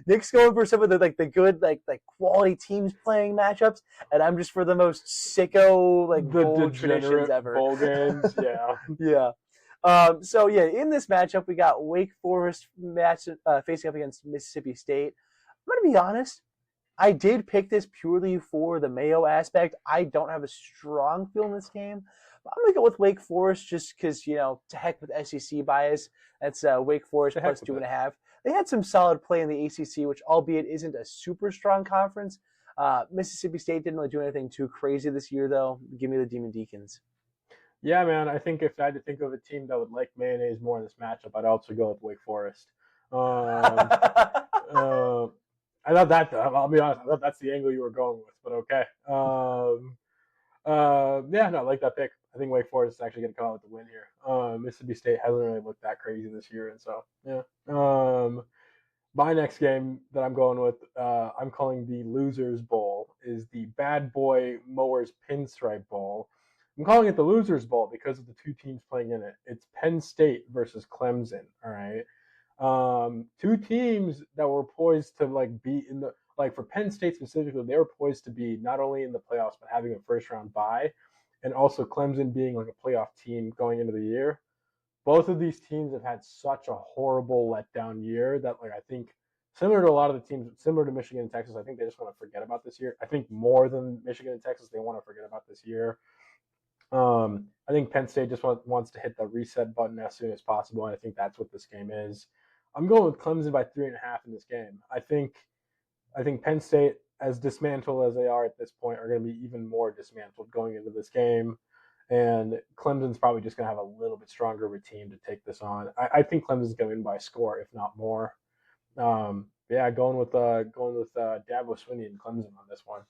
Nick's going for some of the good like quality teams playing matchups, and I'm just for the most sicko like The bowl traditions degenerate ever. bowl games, yeah. Yeah. So yeah, in this matchup we got Wake Forest facing up against Mississippi State. I'm gonna be honest. I did pick this purely for the Mayo aspect. I don't have a strong feel in this game. But I'm going to go with Wake Forest just because, to heck with SEC bias. That's Wake Forest To heck plus with two and it. a half. They had some solid play in the ACC, which albeit isn't a super strong conference. Mississippi State didn't really do anything too crazy this year, though. Give me the Demon Deacons. Yeah, man. I think if I had to think of a team that would like mayonnaise more in this matchup, I'd also go with Wake Forest. Um, uh, I thought that. I'll be honest. I thought that's the angle you were going with, but okay. Yeah, no, I like that pick. I think Wake Forest is actually going to come out with the win here. Mississippi State hasn't really looked that crazy this year, and so yeah. My next game that I'm going with, I'm calling the Losers Bowl, is the Bad Boy Mowers Pinstripe Bowl. I'm calling it the Losers Bowl because of the two teams playing in it. It's Penn State versus Clemson. All right, two teams that were poised to like be in the like for Penn State specifically, they were poised to be not only in the playoffs but having a first round bye, and also Clemson being like a playoff team going into the year. Both of these teams have had such a horrible letdown year that like I think similar to a lot of the teams, similar to Michigan and Texas, I think they just want to forget about this year. I think more than Michigan and Texas, they want to forget about this year. I think Penn State just wants to hit the reset button as soon as possible, and I think that's what this game is. I'm going with Clemson by 3.5 in this game. I think Penn State, as dismantled as they are at this point, are going to be even more dismantled going into this game. And Clemson's probably just going to have a little bit stronger of a team to take this on. I think Clemson's going to win by a score, if not more. Yeah, going with Dabo Swinney and Clemson on this one.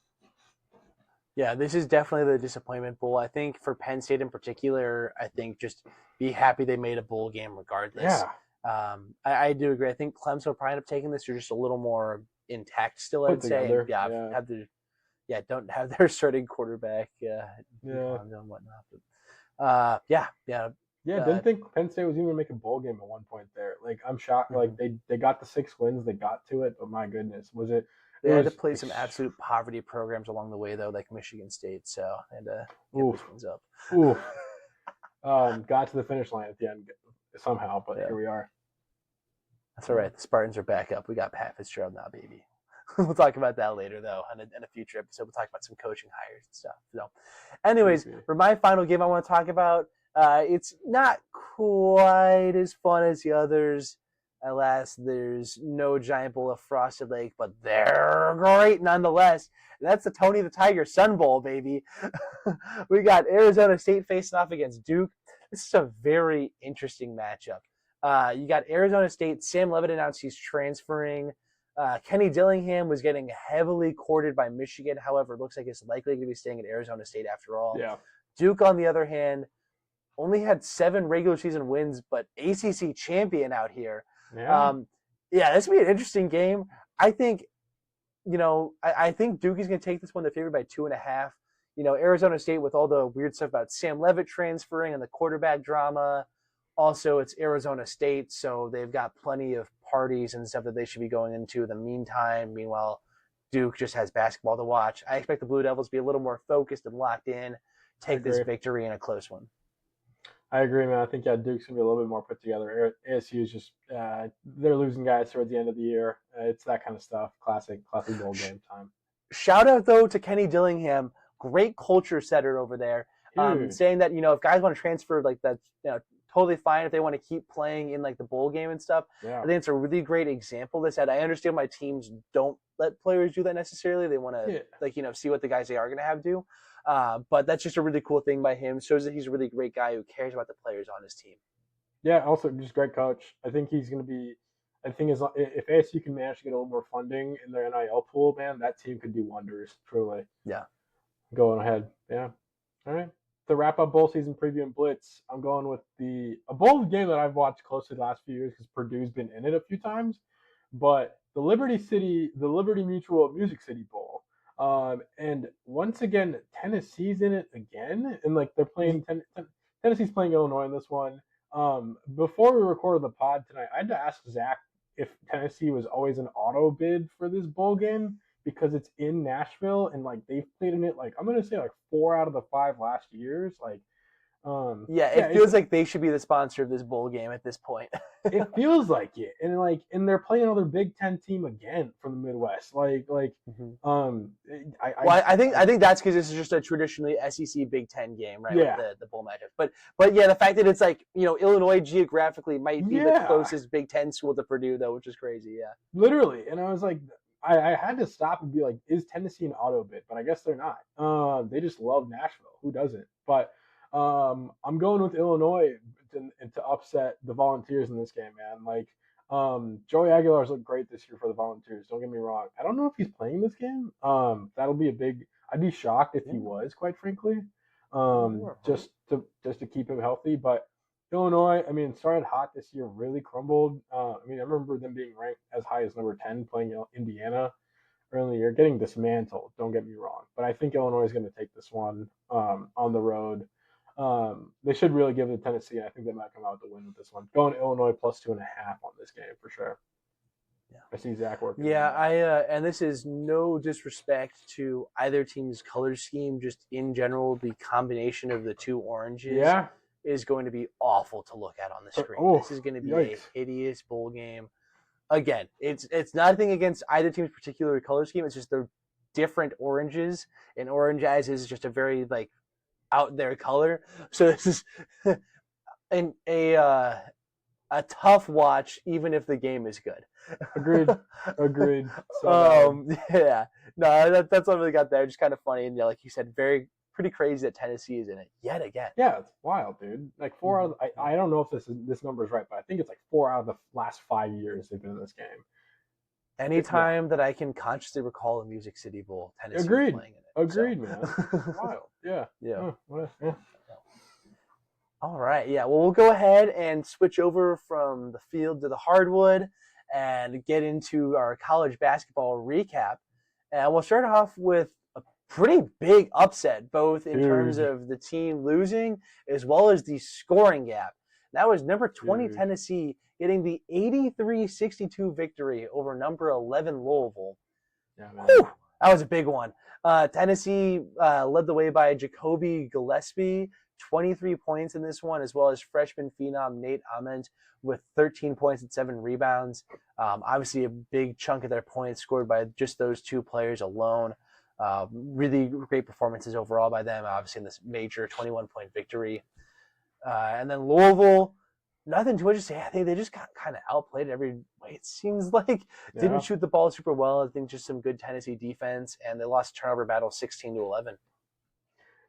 Yeah, this is definitely the disappointment bowl. I think for Penn State in particular, I think just be happy they made a bowl game regardless. Yeah, I do agree. I think Clemson will probably end up taking this. They're just a little more intact still, I put would say. And together. Yeah, don't have their starting quarterback yeah, and whatnot. But, yeah. yeah. Didn't think Penn State was even going to make a bowl game at one point there. Like I'm shocked. Mm-hmm. Like they got the 6 wins, they got to it, but my goodness, was it? They It had to was play some absolute poverty programs along the way, though, like Michigan State. So they had to get oof, those wins up. oof. Got to the finish line at the end somehow, but here we are. That's all right. The Spartans are back up. We got Pat Fitzgerald now, baby. We'll talk about that later, though, in a future episode. We'll talk about some coaching hires and stuff. So, anyways, for my final game I want to talk about, it's not quite as fun as the others. Alas, there's no giant bowl of Frosted Lake, but they're great nonetheless. And that's the Tony the Tiger Sun Bowl, baby. We got Arizona State facing off against Duke. This is a very interesting matchup. You got Arizona State. Sam Levitt announced he's transferring. Kenny Dillingham was getting heavily courted by Michigan. However, it looks like he's likely going to be staying at Arizona State after all. Yeah. Duke, on the other hand, only had 7 regular season wins, but ACC champion out here. Yeah. This will be an interesting game. I think, I think Duke is going to take this one. They're favored by 2.5. Arizona State with all the weird stuff about Sam Levitt transferring and the quarterback drama. Also, it's Arizona State, so they've got plenty of parties and stuff that they should be going into in the meantime. Meanwhile, Duke just has basketball to watch. I expect the Blue Devils to be a little more focused and locked in, take this victory in a close one. I agree, man. I think Duke's gonna be a little bit more put together. ASU is just they're losing guys towards the end of the year. It's that kind of stuff. Classic bowl game time. Shout out though to Kenny Dillingham, great culture setter over there. Saying that if guys want to transfer, like that's totally fine if they want to keep playing in like the bowl game and stuff. Yeah. I think it's a really great example. This I understand my teams don't let players do that necessarily. They want to see what the guys they are going to have do. But that's just a really cool thing by him. Shows that he's a really great guy who cares about the players on his team. Yeah, also just great coach. I think he's going to be. I think if ASU can manage to get a little more funding in their NIL pool, man, that team could do wonders. Truly. Yeah. Going ahead. Yeah. All right. To wrap up bowl season preview and blitz, I'm going with a bowl game that I've watched closely the last few years because Purdue's been in it a few times, but the Liberty Mutual Music City Bowl. And once again, Tennessee's in it again, and like they're playing Tennessee's playing Illinois in this one. Before we recorded the pod tonight, I had to ask Zach if Tennessee was always an auto bid for this bowl game because it's in Nashville and like they've played in it like I'm gonna say like 4 out of the 5 last years. Like, Yeah, yeah, it feels like they should be the sponsor of this bowl game at this point. it feels like it, and they're playing another Big Ten team again from the Midwest. Mhm. Um, Well, I think that's because this is just a traditionally SEC Big Ten game, right? With yeah, the bowl matchups. But yeah, the fact that it's like Illinois geographically might be the yeah, closest Big Ten school to Purdue, though, which is crazy. Yeah. literally. And I was like, I had to stop and be like, is Tennessee an auto bid? But I guess they're not. They just love Nashville. Who doesn't? But I'm going with Illinois to upset the Volunteers in this game, man. Like, Joey Aguilar's looked great this year for the Volunteers. Don't get me wrong. I don't know if he's playing this game. That'll be a big. I'd be shocked if he was, quite frankly. Just to keep him healthy, but Illinois, I mean, started hot this year, really crumbled. I mean, I remember them being ranked as high as number 10 playing Indiana early in the year, getting dismantled, don't get me wrong. But I think Illinois is going to take this one on the road. They should really give it to Tennessee, and I think they might come out with the win with this one. Going Illinois plus 2.5 on this game for sure. Yeah. I see Zach working. Yeah, and this is no disrespect to either team's color scheme, just in general, the combination of the two oranges is going to be awful to look at on the screen. This is going to be a hideous bowl game. Again, it's nothing against either team's particular color scheme. It's just they're different oranges, and orange eyes is just a very like out there color. So this is an a tough watch, even if the game is good. Agreed. So, yeah. No, that's what I really got there. Just kind of funny. And yeah, like you said, pretty crazy that Tennessee is in it yet again. Yeah, it's wild, dude. Like 4 out of, I don't know if this number is right, but I think it's like 4 out of the last 5 years they've been in this game. Anytime that I can consciously recall a Music City Bowl, Tennessee is playing in it. Agreed, man. Wild. Yeah. Yeah. Yeah. All right. Yeah. Well, we'll go ahead and switch over from the field to the hardwood and get into our college basketball recap. And we'll start off with a pretty big upset, both in terms of the team losing as well as the scoring gap. That was number 20 Tennessee getting the 83-62 victory over number 11 Louisville. Yeah, man. Whew, that was a big one. Tennessee led the way by Jacoby Gillespie, 23 points in this one, as well as freshman phenom Nate Ament with 13 points and 7 rebounds. Obviously, a big chunk of their points scored by just those two players alone. Really great performances overall by them, obviously, in this major 21-point victory. And then Louisville, nothing too much to say. I think they just got kind of outplayed every way, it seems like. Didn't shoot the ball super well. I think just some good Tennessee defense, and they lost a turnover battle 16-11.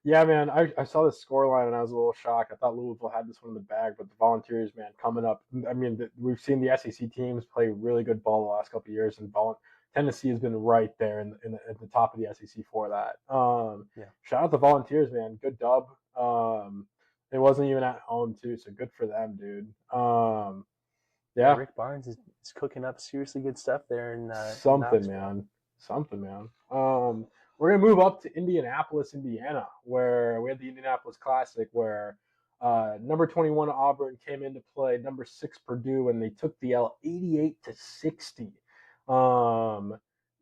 Yeah, man, I saw the scoreline and I was a little shocked. I thought Louisville had this one in the bag, but the Volunteers, man, coming up. I mean, we've seen the SEC teams play really good ball the last couple of years, and Tennessee has been right there at the top of the SEC for that. Shout out the Volunteers, man. Good dub. It wasn't even at home too, so good for them, dude. Rick Barnes is cooking up seriously good stuff there in something, man. We're going to move up to Indianapolis, Indiana, where we had the Indianapolis Classic, where number 21 Auburn came in to play number 6 Purdue, and they took the L 88-60.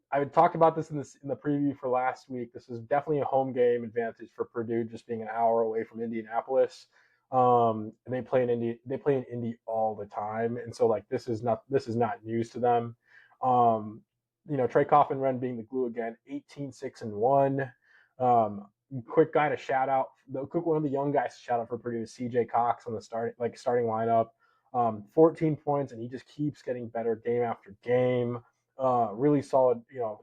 I talked about this in the preview for last week. This is definitely a home game advantage for Purdue, just being an hour away from Indianapolis. And they play in Indy all the time, and so like this is not news to them. Trey Coffin-Renn being the glue again, 18-6-1. Quick guy to shout out. One of the young guys to shout out for Purdue is C.J. Cox on the starting lineup. 14 points, and he just keeps getting better game after game. Really solid,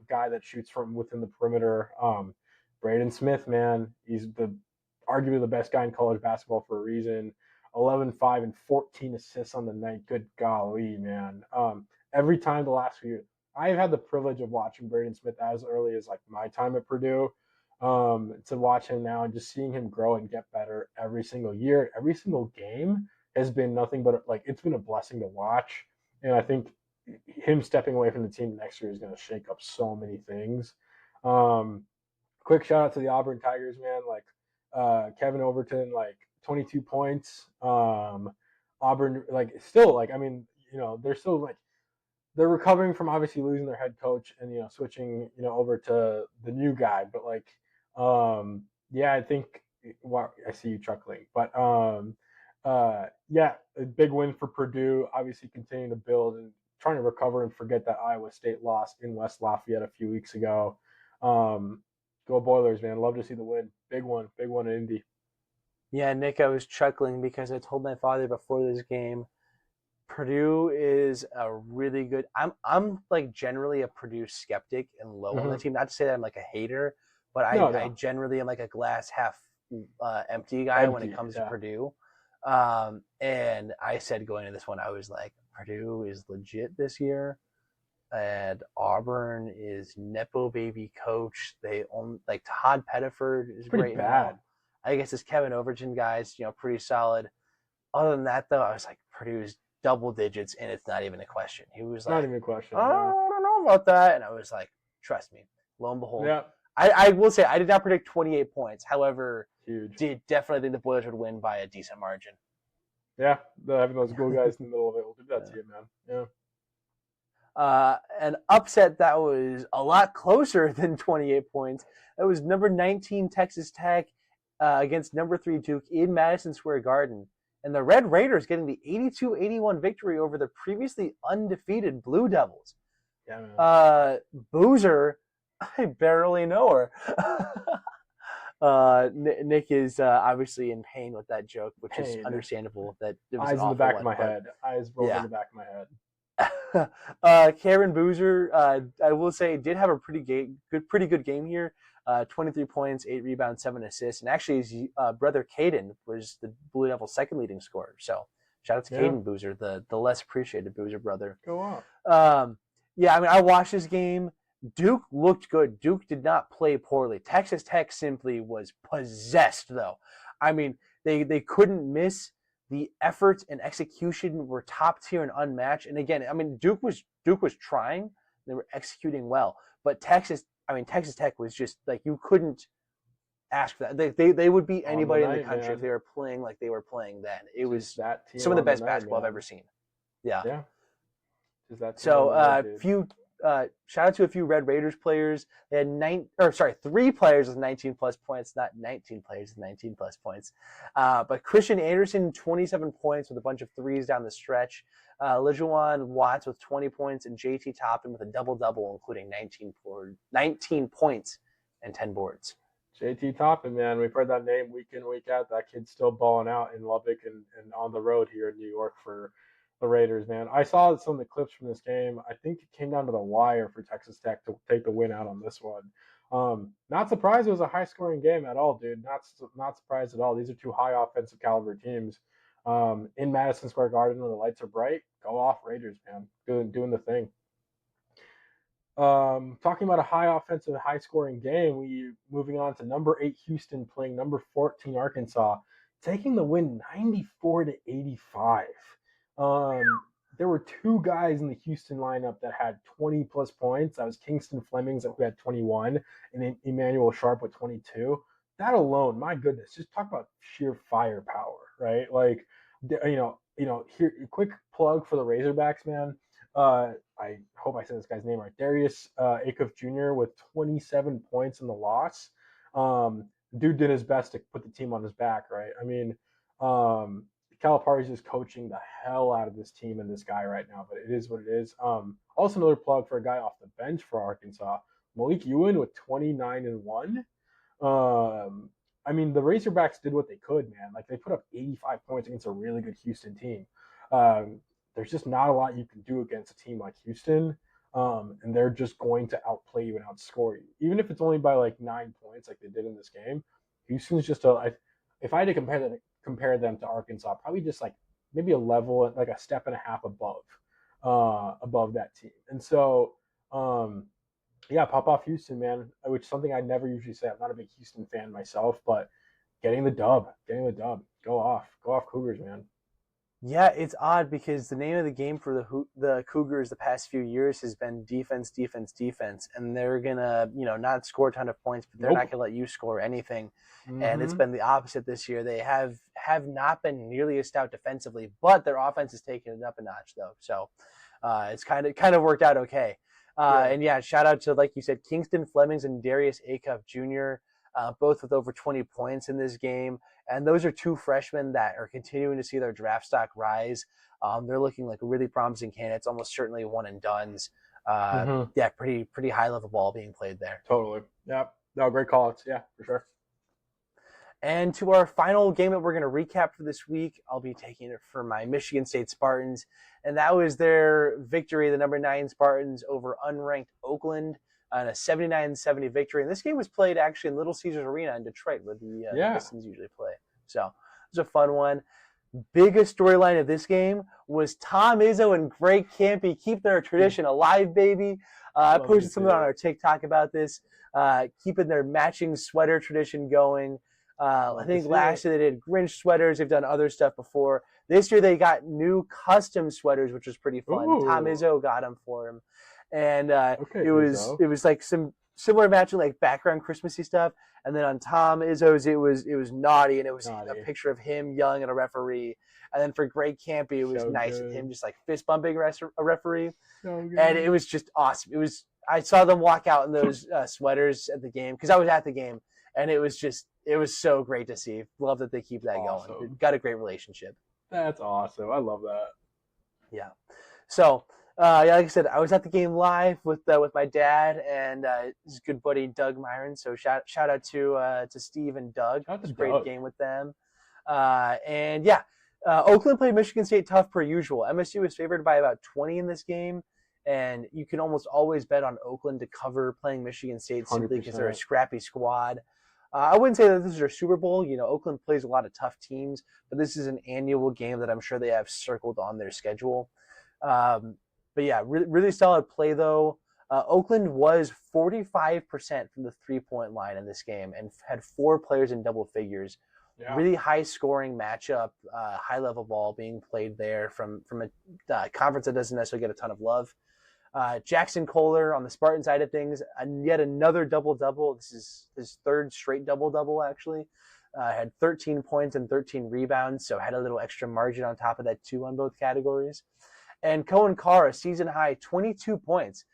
guy that shoots from within the perimeter. Braden Smith, man, he's arguably the best guy in college basketball for a reason. 11, 5, and 14 assists on the night. Good golly, man. Every time the last few years, I've had the privilege of watching Braden Smith as early as like my time at Purdue. To watch him now and just seeing him grow and get better every single year, every single game has been nothing but it's been a blessing to watch. And I think him stepping away from the team next year is going to shake up so many things. Quick shout out to the Auburn Tigers, man. Like Kevin Overton, like 22 points. Auburn, like still, like I mean, they're still like they're recovering from obviously losing their head coach and switching over to the new guy. But like, yeah, I think. Well, I see you chuckling, but yeah, a big win for Purdue. Obviously, continuing to build and trying to recover and forget that Iowa State lost in West Lafayette a few weeks ago. Um, Go Boilers, man! Love to see the win. Big one in Indy. Yeah, Nick, I was chuckling because I told my father before this game, Purdue is a really good. I'm like generally a Purdue skeptic and low on the Mm-hmm. team. Not to say that I'm like a hater, but No, I no, generally am like a glass half empty guy when it empty. comes to Yeah, Purdue. And I said going into this one, I was like, Purdue is legit this year, and Auburn is nepo baby coach. They own like Todd Pettiford is it's pretty great bad. now. I guess this Kevin Overton guy's pretty solid. Other than that, though, I was like, Purdue's double digits, and it's not even a question. He was Not like, even a question. I Yeah, don't know about that. And I was like, trust me. Lo and behold, yeah, I will say I did not predict 28 points. However, huge. did definitely think the Boilers would win by a decent margin. Yeah, having those glue guys in the middle of it will do that to Yeah. you, man. Yeah. An upset that was a lot closer than 28 points. That was number 19 Texas Tech against number 3 Duke in Madison Square Garden. And the Red Raiders getting the 82-81 victory over the previously undefeated Blue Devils. Yeah, man. Boozer, I barely know her. Nick is obviously in pain with that joke, which is Pain. understandable. That it was an Eyes in the awful back of one, my but head. Eyes rolled in yeah. the back of my head. Karen Boozer, I will say, did have a pretty good game here. 23 points, 8 rebounds, 7 assists, and actually his brother Caden was the Blue Devils' second leading scorer. So shout out to Yeah, Caden Boozer, the less appreciated Boozer brother. go off. Yeah, I mean, I watched this game. Duke looked good. Duke did not play poorly. Texas Tech simply was possessed, though. I mean, they couldn't miss. The effort and execution were top tier and unmatched. And again, I mean, Duke was trying. They were executing well, but Texas Tech was just like you couldn't ask for that. They would beat On the anybody in the night, country if man. they were playing like they were playing then. It Just was that team some of the on the best night, basketball I've man. ever seen. Yeah. Yeah, just that team on So the night, dude. shout out to a few Red Raiders players. They had 3 players with 19 plus points, not 19 players with 19 plus points. But Christian Anderson, 27 points with a bunch of threes down the stretch. Lijuan Watts with 20 points, and JT Toppin with a double-double, including 19 points and 10 boards. JT Toppin, man, we've heard that name week in, week out. That kid's still balling out in Lubbock and on the road here in New York for the Raiders, man. I saw some of the clips from this game. I think it came down to the wire for Texas Tech to take the win out on this one. Not surprised it was a high scoring game at all, dude. Not surprised at all. These are two high offensive caliber teams. In Madison Square Garden when the lights are bright, go off Raiders, man. Doing the thing. Talking about a high offensive, high scoring game, we moving on to number 8 Houston playing number 14 Arkansas, taking the win 94-85. Um, there were 2 guys in the Houston lineup that had 20 plus points. That was Kingston Flemings who had 21 and Emmanuel Sharp with 22. That alone, my goodness, just talk about sheer firepower, right? Like, here, quick plug for the Razorbacks, man. I hope I said this guy's name right. Darius Acuff Jr. with 27 points in the loss. Dude did his best to put the team on his back, right? I mean, Calipari's just coaching the hell out of this team and this guy right now, but it is what it is. Also, another plug for a guy off the bench for Arkansas, Malik Ewan with 29-1. I mean, the Razorbacks did what they could, man. Like they put up 85 points against a really good Houston team. There's just not a lot you can do against a team like Houston, and they're just going to outplay you and outscore you, even if it's only by like 9 points, like they did in this game. Houston's just if I had to compare them to Arkansas, probably just like maybe a level, like a step and a half above that team. And so, yeah, pop off Houston, man, which is something I never usually say. I'm not a big Houston fan myself, but getting the dub. Go off Cougars, man. Yeah, it's odd because the name of the game for the Cougars the past few years has been defense, defense, defense, and they're gonna not score a ton of points, but they're not Nope. gonna let you score anything. And it's Mm-hmm. been the opposite this year. They have not been nearly as stout defensively, but their offense has taken it up a notch though. So it's kind of worked out okay. Yeah. And yeah, shout out to, like you said, Kingston Flemings and Darius Acuff Jr., both with over 20 points in this game. And those are two freshmen that are continuing to see their draft stock rise. They're looking like really promising candidates, almost certainly one and dones. Mm-hmm. Yeah, pretty high level ball being played there. Totally. Yep. No, great call. Yeah, for sure. And to our final game that we're going to recap for this week, I'll be taking it for my Michigan State Spartans. And that was their victory, the number 9 Spartans over unranked Oakland on a 79-70 victory. And this game was played actually in Little Caesars Arena in Detroit, where the Yeah. Pistons usually play. So it was a fun one. Biggest storyline of this game was Tom Izzo and Greg Campy keep their tradition alive, baby. I posted something on our TikTok about this, keeping their matching sweater tradition going. I think last year they did Grinch sweaters. They've done other stuff before. This year they got new custom sweaters, which was pretty fun. Ooh. Tom Izzo got them for him, and Okay, it was like some similar matching, like background Christmassy stuff. And then on Tom Izzo's, it was naughty, and it was Naughty. a picture of him yelling at a referee. And then for Greg Campy, it was So nice good. of him just like fist bumping a referee. So good. And it was just awesome. I saw them walk out in those sweaters at the game because I was at the game, and it was so great to see. Love that they keep that going. They've got a great relationship. That's awesome. I love that. Yeah. So, like I said, I was at the game live with my dad and his good buddy Doug Myron. So shout out to Steve and Doug. It was a great game with them. And yeah, Oakland played Michigan State tough per usual. MSU was favored by about 20 in this game, and you can almost always bet on Oakland to cover playing Michigan State simply because they're a scrappy squad. I wouldn't say that this is their Super Bowl. Oakland plays a lot of tough teams, but this is an annual game that I'm sure they have circled on their schedule. But yeah, really solid play though. Oakland was 45% from the 3-point line in this game and had 4 players in double figures. Yeah. Really high scoring matchup, high level ball being played there from a conference that doesn't necessarily get a ton of love. Jackson Kohler on the Spartan side of things, yet another double-double. This is his 3rd straight double-double, actually. Had 13 points and 13 rebounds, so had a little extra margin on top of that, too, on both categories. And Cohen Carr, a season-high 22 points.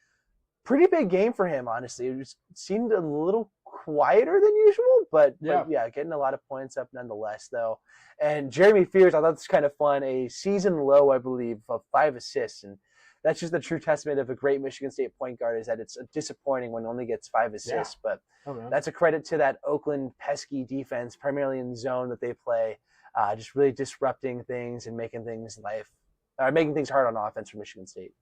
Pretty big game for him, honestly. It seemed a little quieter than usual, but yeah, getting a lot of points up nonetheless, though. And Jeremy Fears, I thought this was kind of fun, a season low, I believe, of 5 assists, and that's just the true testament of a great Michigan State point guard is that it's disappointing when he only gets 5 assists. Yeah. But that's a credit to that Oakland pesky defense, primarily in zone that they play, just really disrupting things and making things hard on offense for Michigan State.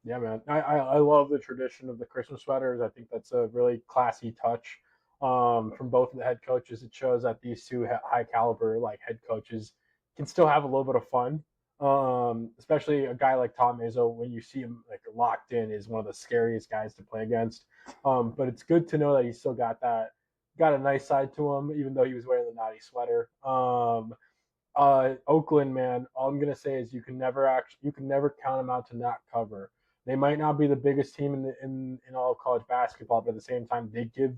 Yeah, man. I love the tradition of the Christmas sweaters. I think that's a really classy touch from both of the head coaches. It shows that these two high caliber head coaches can still have a little bit of fun. Especially a guy like Tom Izzo, when you see him locked in, is one of the scariest guys to play against. But it's good to know that he's still got a nice side to him, even though he was wearing the naughty sweater. Oakland, man, all I'm gonna say is you can never count them out to not cover. They might not be the biggest team in all of college basketball, but at the same time, they give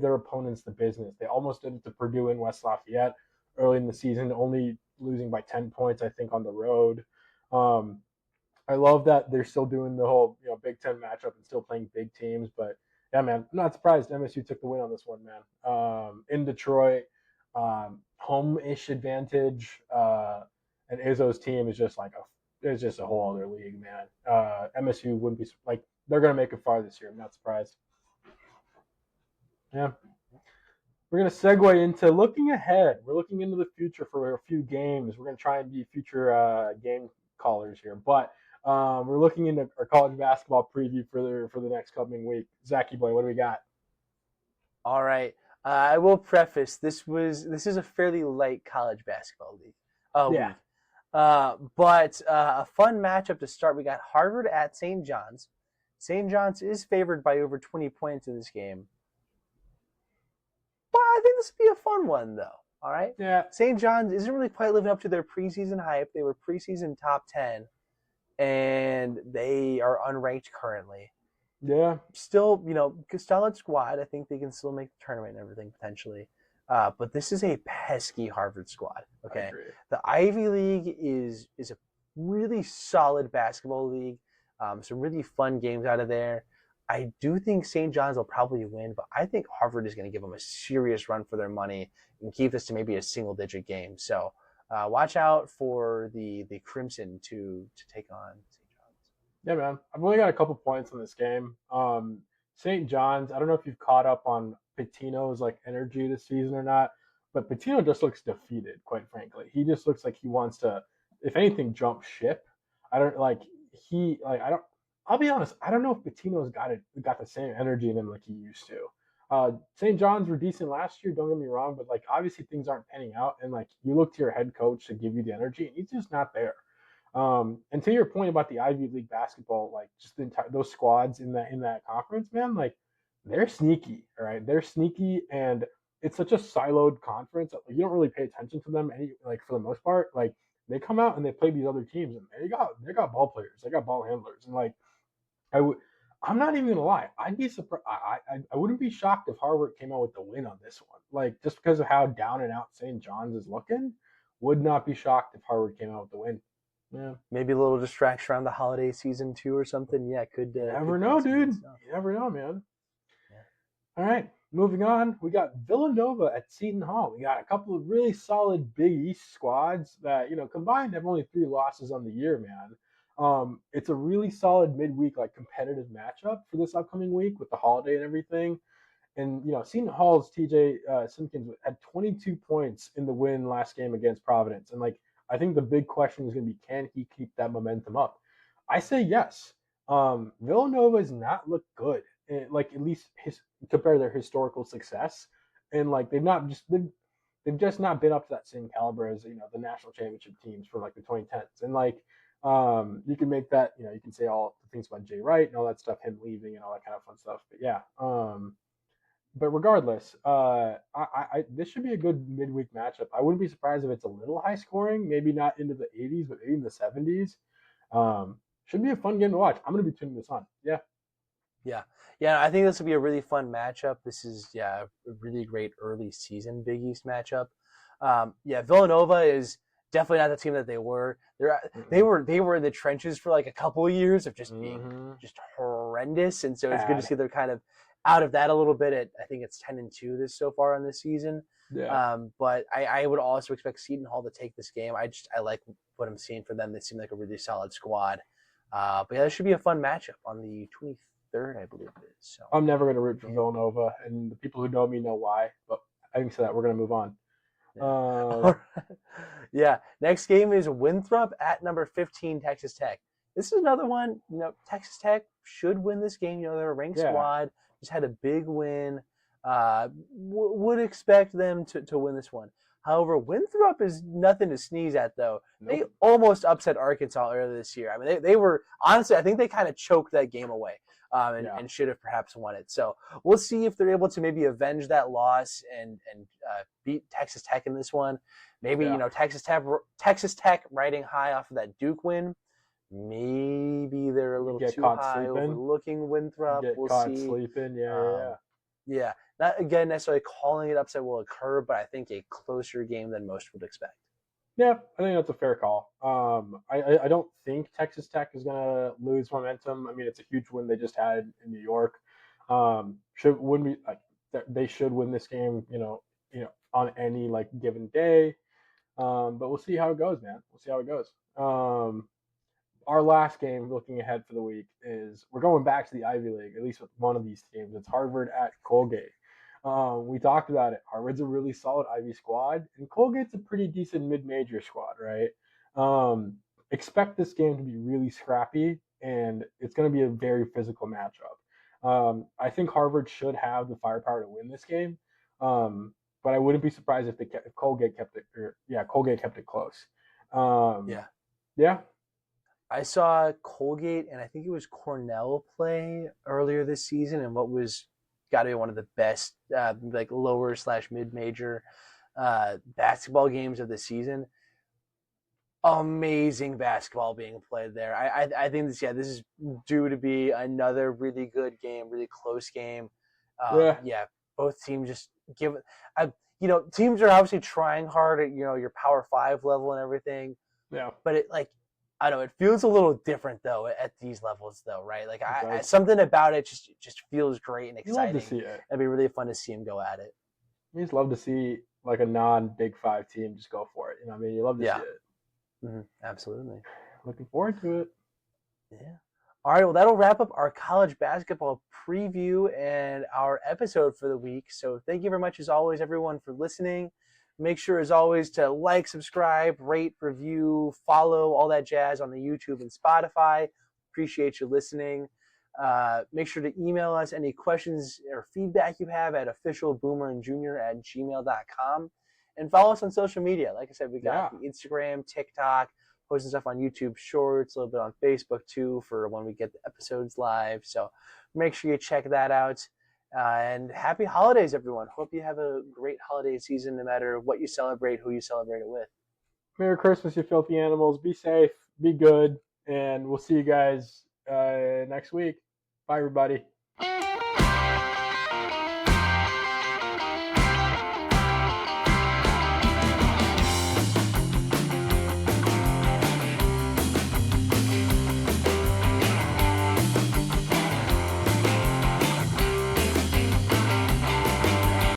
their opponents the business. They almost did it to Purdue and West Lafayette early in the season, only losing by 10 points, I think, on the road. I love that they're still doing the whole Big Ten matchup and still playing big teams. But yeah, man, I'm not surprised MSU took the win on this one, man. In Detroit, home-ish advantage, and Izzo's team is just it's just a whole other league, man. MSU wouldn't be they're gonna make it far this year. I'm not surprised. Yeah. We're going to segue into looking ahead. We're looking into the future for a few games. We're going to try and be future game callers here. But we're looking into our college basketball preview for the next coming week. Zachy boy, what do we got? All right. I will preface, this is a fairly light college basketball league. Yeah. Week. But a fun matchup to start. We got Harvard at St. John's. St. John's is favored by over 20 points in this game. I think this would be a fun one, though. All right. Yeah, St. John's isn't really quite living up to their preseason hype. They were preseason top 10, and they are unranked currently. yeah, Still, solid squad. I think they can still make the tournament and everything potentially. But this is a pesky Harvard squad. I Okay, agree. the Ivy League is a really solid basketball league. Some really fun games out of there. I do think St. John's will probably win, but I think Harvard is going to give them a serious run for their money and keep this to maybe a single digit game. So watch out for the Crimson to take on St. John's. Yeah, man. I've only got a couple points in this game. St. John's. I don't know if you've caught up on Pitino's like energy this season or not, but Pitino just looks defeated. Quite frankly, he just looks like he wants to, if anything, jump ship. I don't like he like I don't. I'll be honest. I don't know if Pitino's got the same energy in him like he used to. St. John's were decent last year. Don't get me wrong, but like obviously things aren't panning out, and like you look to your head coach to give you the energy, and he's just not there. And to your point about the Ivy League basketball, like just the entire those squads in that conference, man, like they're sneaky, all right? They're sneaky, and it's such a siloed conference that like, you don't really pay attention to them any like for the most part. Like they come out and they play these other teams, and they got ball players, they got ball handlers, and like I would. I'm not even gonna lie. I'd be surprised. I wouldn't be shocked if Harvard came out with the win on this one. Like just because of how down and out St. John's is looking, would not be shocked if Harvard came out with the win. Yeah. Maybe a little distraction around the holiday season too, or something. Yeah, Never could know, cause some good dude. stuff. You never know, man. Yeah. All right, moving on. We got Villanova at Seton Hall. We got a couple of really solid Big East squads that combined have only 3 losses on the year, man. It's a really solid midweek like competitive matchup for this upcoming week with the holiday and everything. And Seton Hall's TJ Simpkins had 22 points in the win last game against Providence, and like I think the big question is going to be, can he keep that momentum up? I say yes. Villanova has not looked good, like at least compared to their historical success, and like they've just not been up to that same caliber as the national championship teams from like the 2010s, and like you can make that you can say all the things about Jay Wright and all that stuff, him leaving and all that kind of fun stuff, but yeah. But regardless, this should be a good midweek matchup. I wouldn't be surprised if it's a little high scoring, maybe not into the 80s, but maybe in the 70s. Should be a fun game to watch. I'm going to be tuning this on. Yeah. Yeah. Yeah, I think this will be a really fun matchup. This is a really great early season Big East matchup. Villanova is definitely not the team that they were. They were in the trenches for like a couple of years of just being just horrendous, and so it's good to see they're kind of out of that a little bit. I think it's 10-2 so far on this season. Yeah. But I would also expect Seton Hall to take this game. I like what I'm seeing for them. They seem like a really solid squad. But yeah, this should be a fun matchup on the 23rd, I believe it is. So I'm never going to root for Villanova, and the people who know me know why. But having said that, we're going to move on. Yeah. Next game is Winthrop at number 15, Texas Tech. This is another one. Texas Tech should win this game. They're a ranked squad. Just had a big win. Would expect them to win this one. However, Winthrop is nothing to sneeze at, though. Nope. They almost upset Arkansas earlier this year. I mean, they were honestly, I think they kind of choked that game away, and should have perhaps won it. So we'll see if they're able to maybe avenge that loss and beat Texas Tech in this one. Maybe Texas Tech riding high off of that Duke win. Maybe they're a little too high overlooking Winthrop. We'll see. Sleeping, yeah. Not again necessarily calling it upset will occur, but I think a closer game than most would expect. Yeah, I think that's a fair call. I don't think Texas Tech is going to lose momentum. I mean, it's a huge win they just had in New York. They should win this game, on any like given day. But we'll see how it goes, man. We'll see how it goes. Our last game, looking ahead for the week, is we're going back to the Ivy League, at least with one of these teams. It's Harvard at Colgate. We talked about it. Harvard's a really solid Ivy squad, and Colgate's a pretty decent mid-major squad, right? Expect this game to be really scrappy, and it's going to be a very physical matchup. I think Harvard should have the firepower to win this game, but I wouldn't be surprised if Colgate kept it close. Yeah. I saw Colgate and I think it was Cornell play earlier this season, and what was got to be one of the best like lower/mid major basketball games of the season. Amazing basketball being played there. I think this is due to be another really good game, really close game. Yeah. Both teams just give it. Teams are obviously trying hard at your Power 5 level and everything, Yeah. but I don't know, it feels a little different though at these levels though, right? Like something about it just feels great and You love to exciting. see it. It'd be really fun to see him go at it. You just love to see like a non-Big Five team just go for it. You know what I mean? You love to see it. Absolutely. Looking forward to it. Yeah. All right. Well, that'll wrap up our college basketball preview and our episode for the week. So thank you very much, as always, everyone, for listening. Make sure, as always, to like, subscribe, rate, review, follow, all that jazz on the YouTube and Spotify. Appreciate you listening. Make sure to email us any questions or feedback you have at officialboomerandjunior@gmail.com. And follow us on social media. Like I said, we got the Instagram, TikTok, posting stuff on YouTube Shorts, a little bit on Facebook too for when we get the episodes live. So make sure you check that out. And happy holidays, everyone. Hope you have a great holiday season no matter what you celebrate, who you celebrate it with. Merry Christmas, you filthy animals. Be safe, be good, and we'll see you guys next week. Bye, everybody.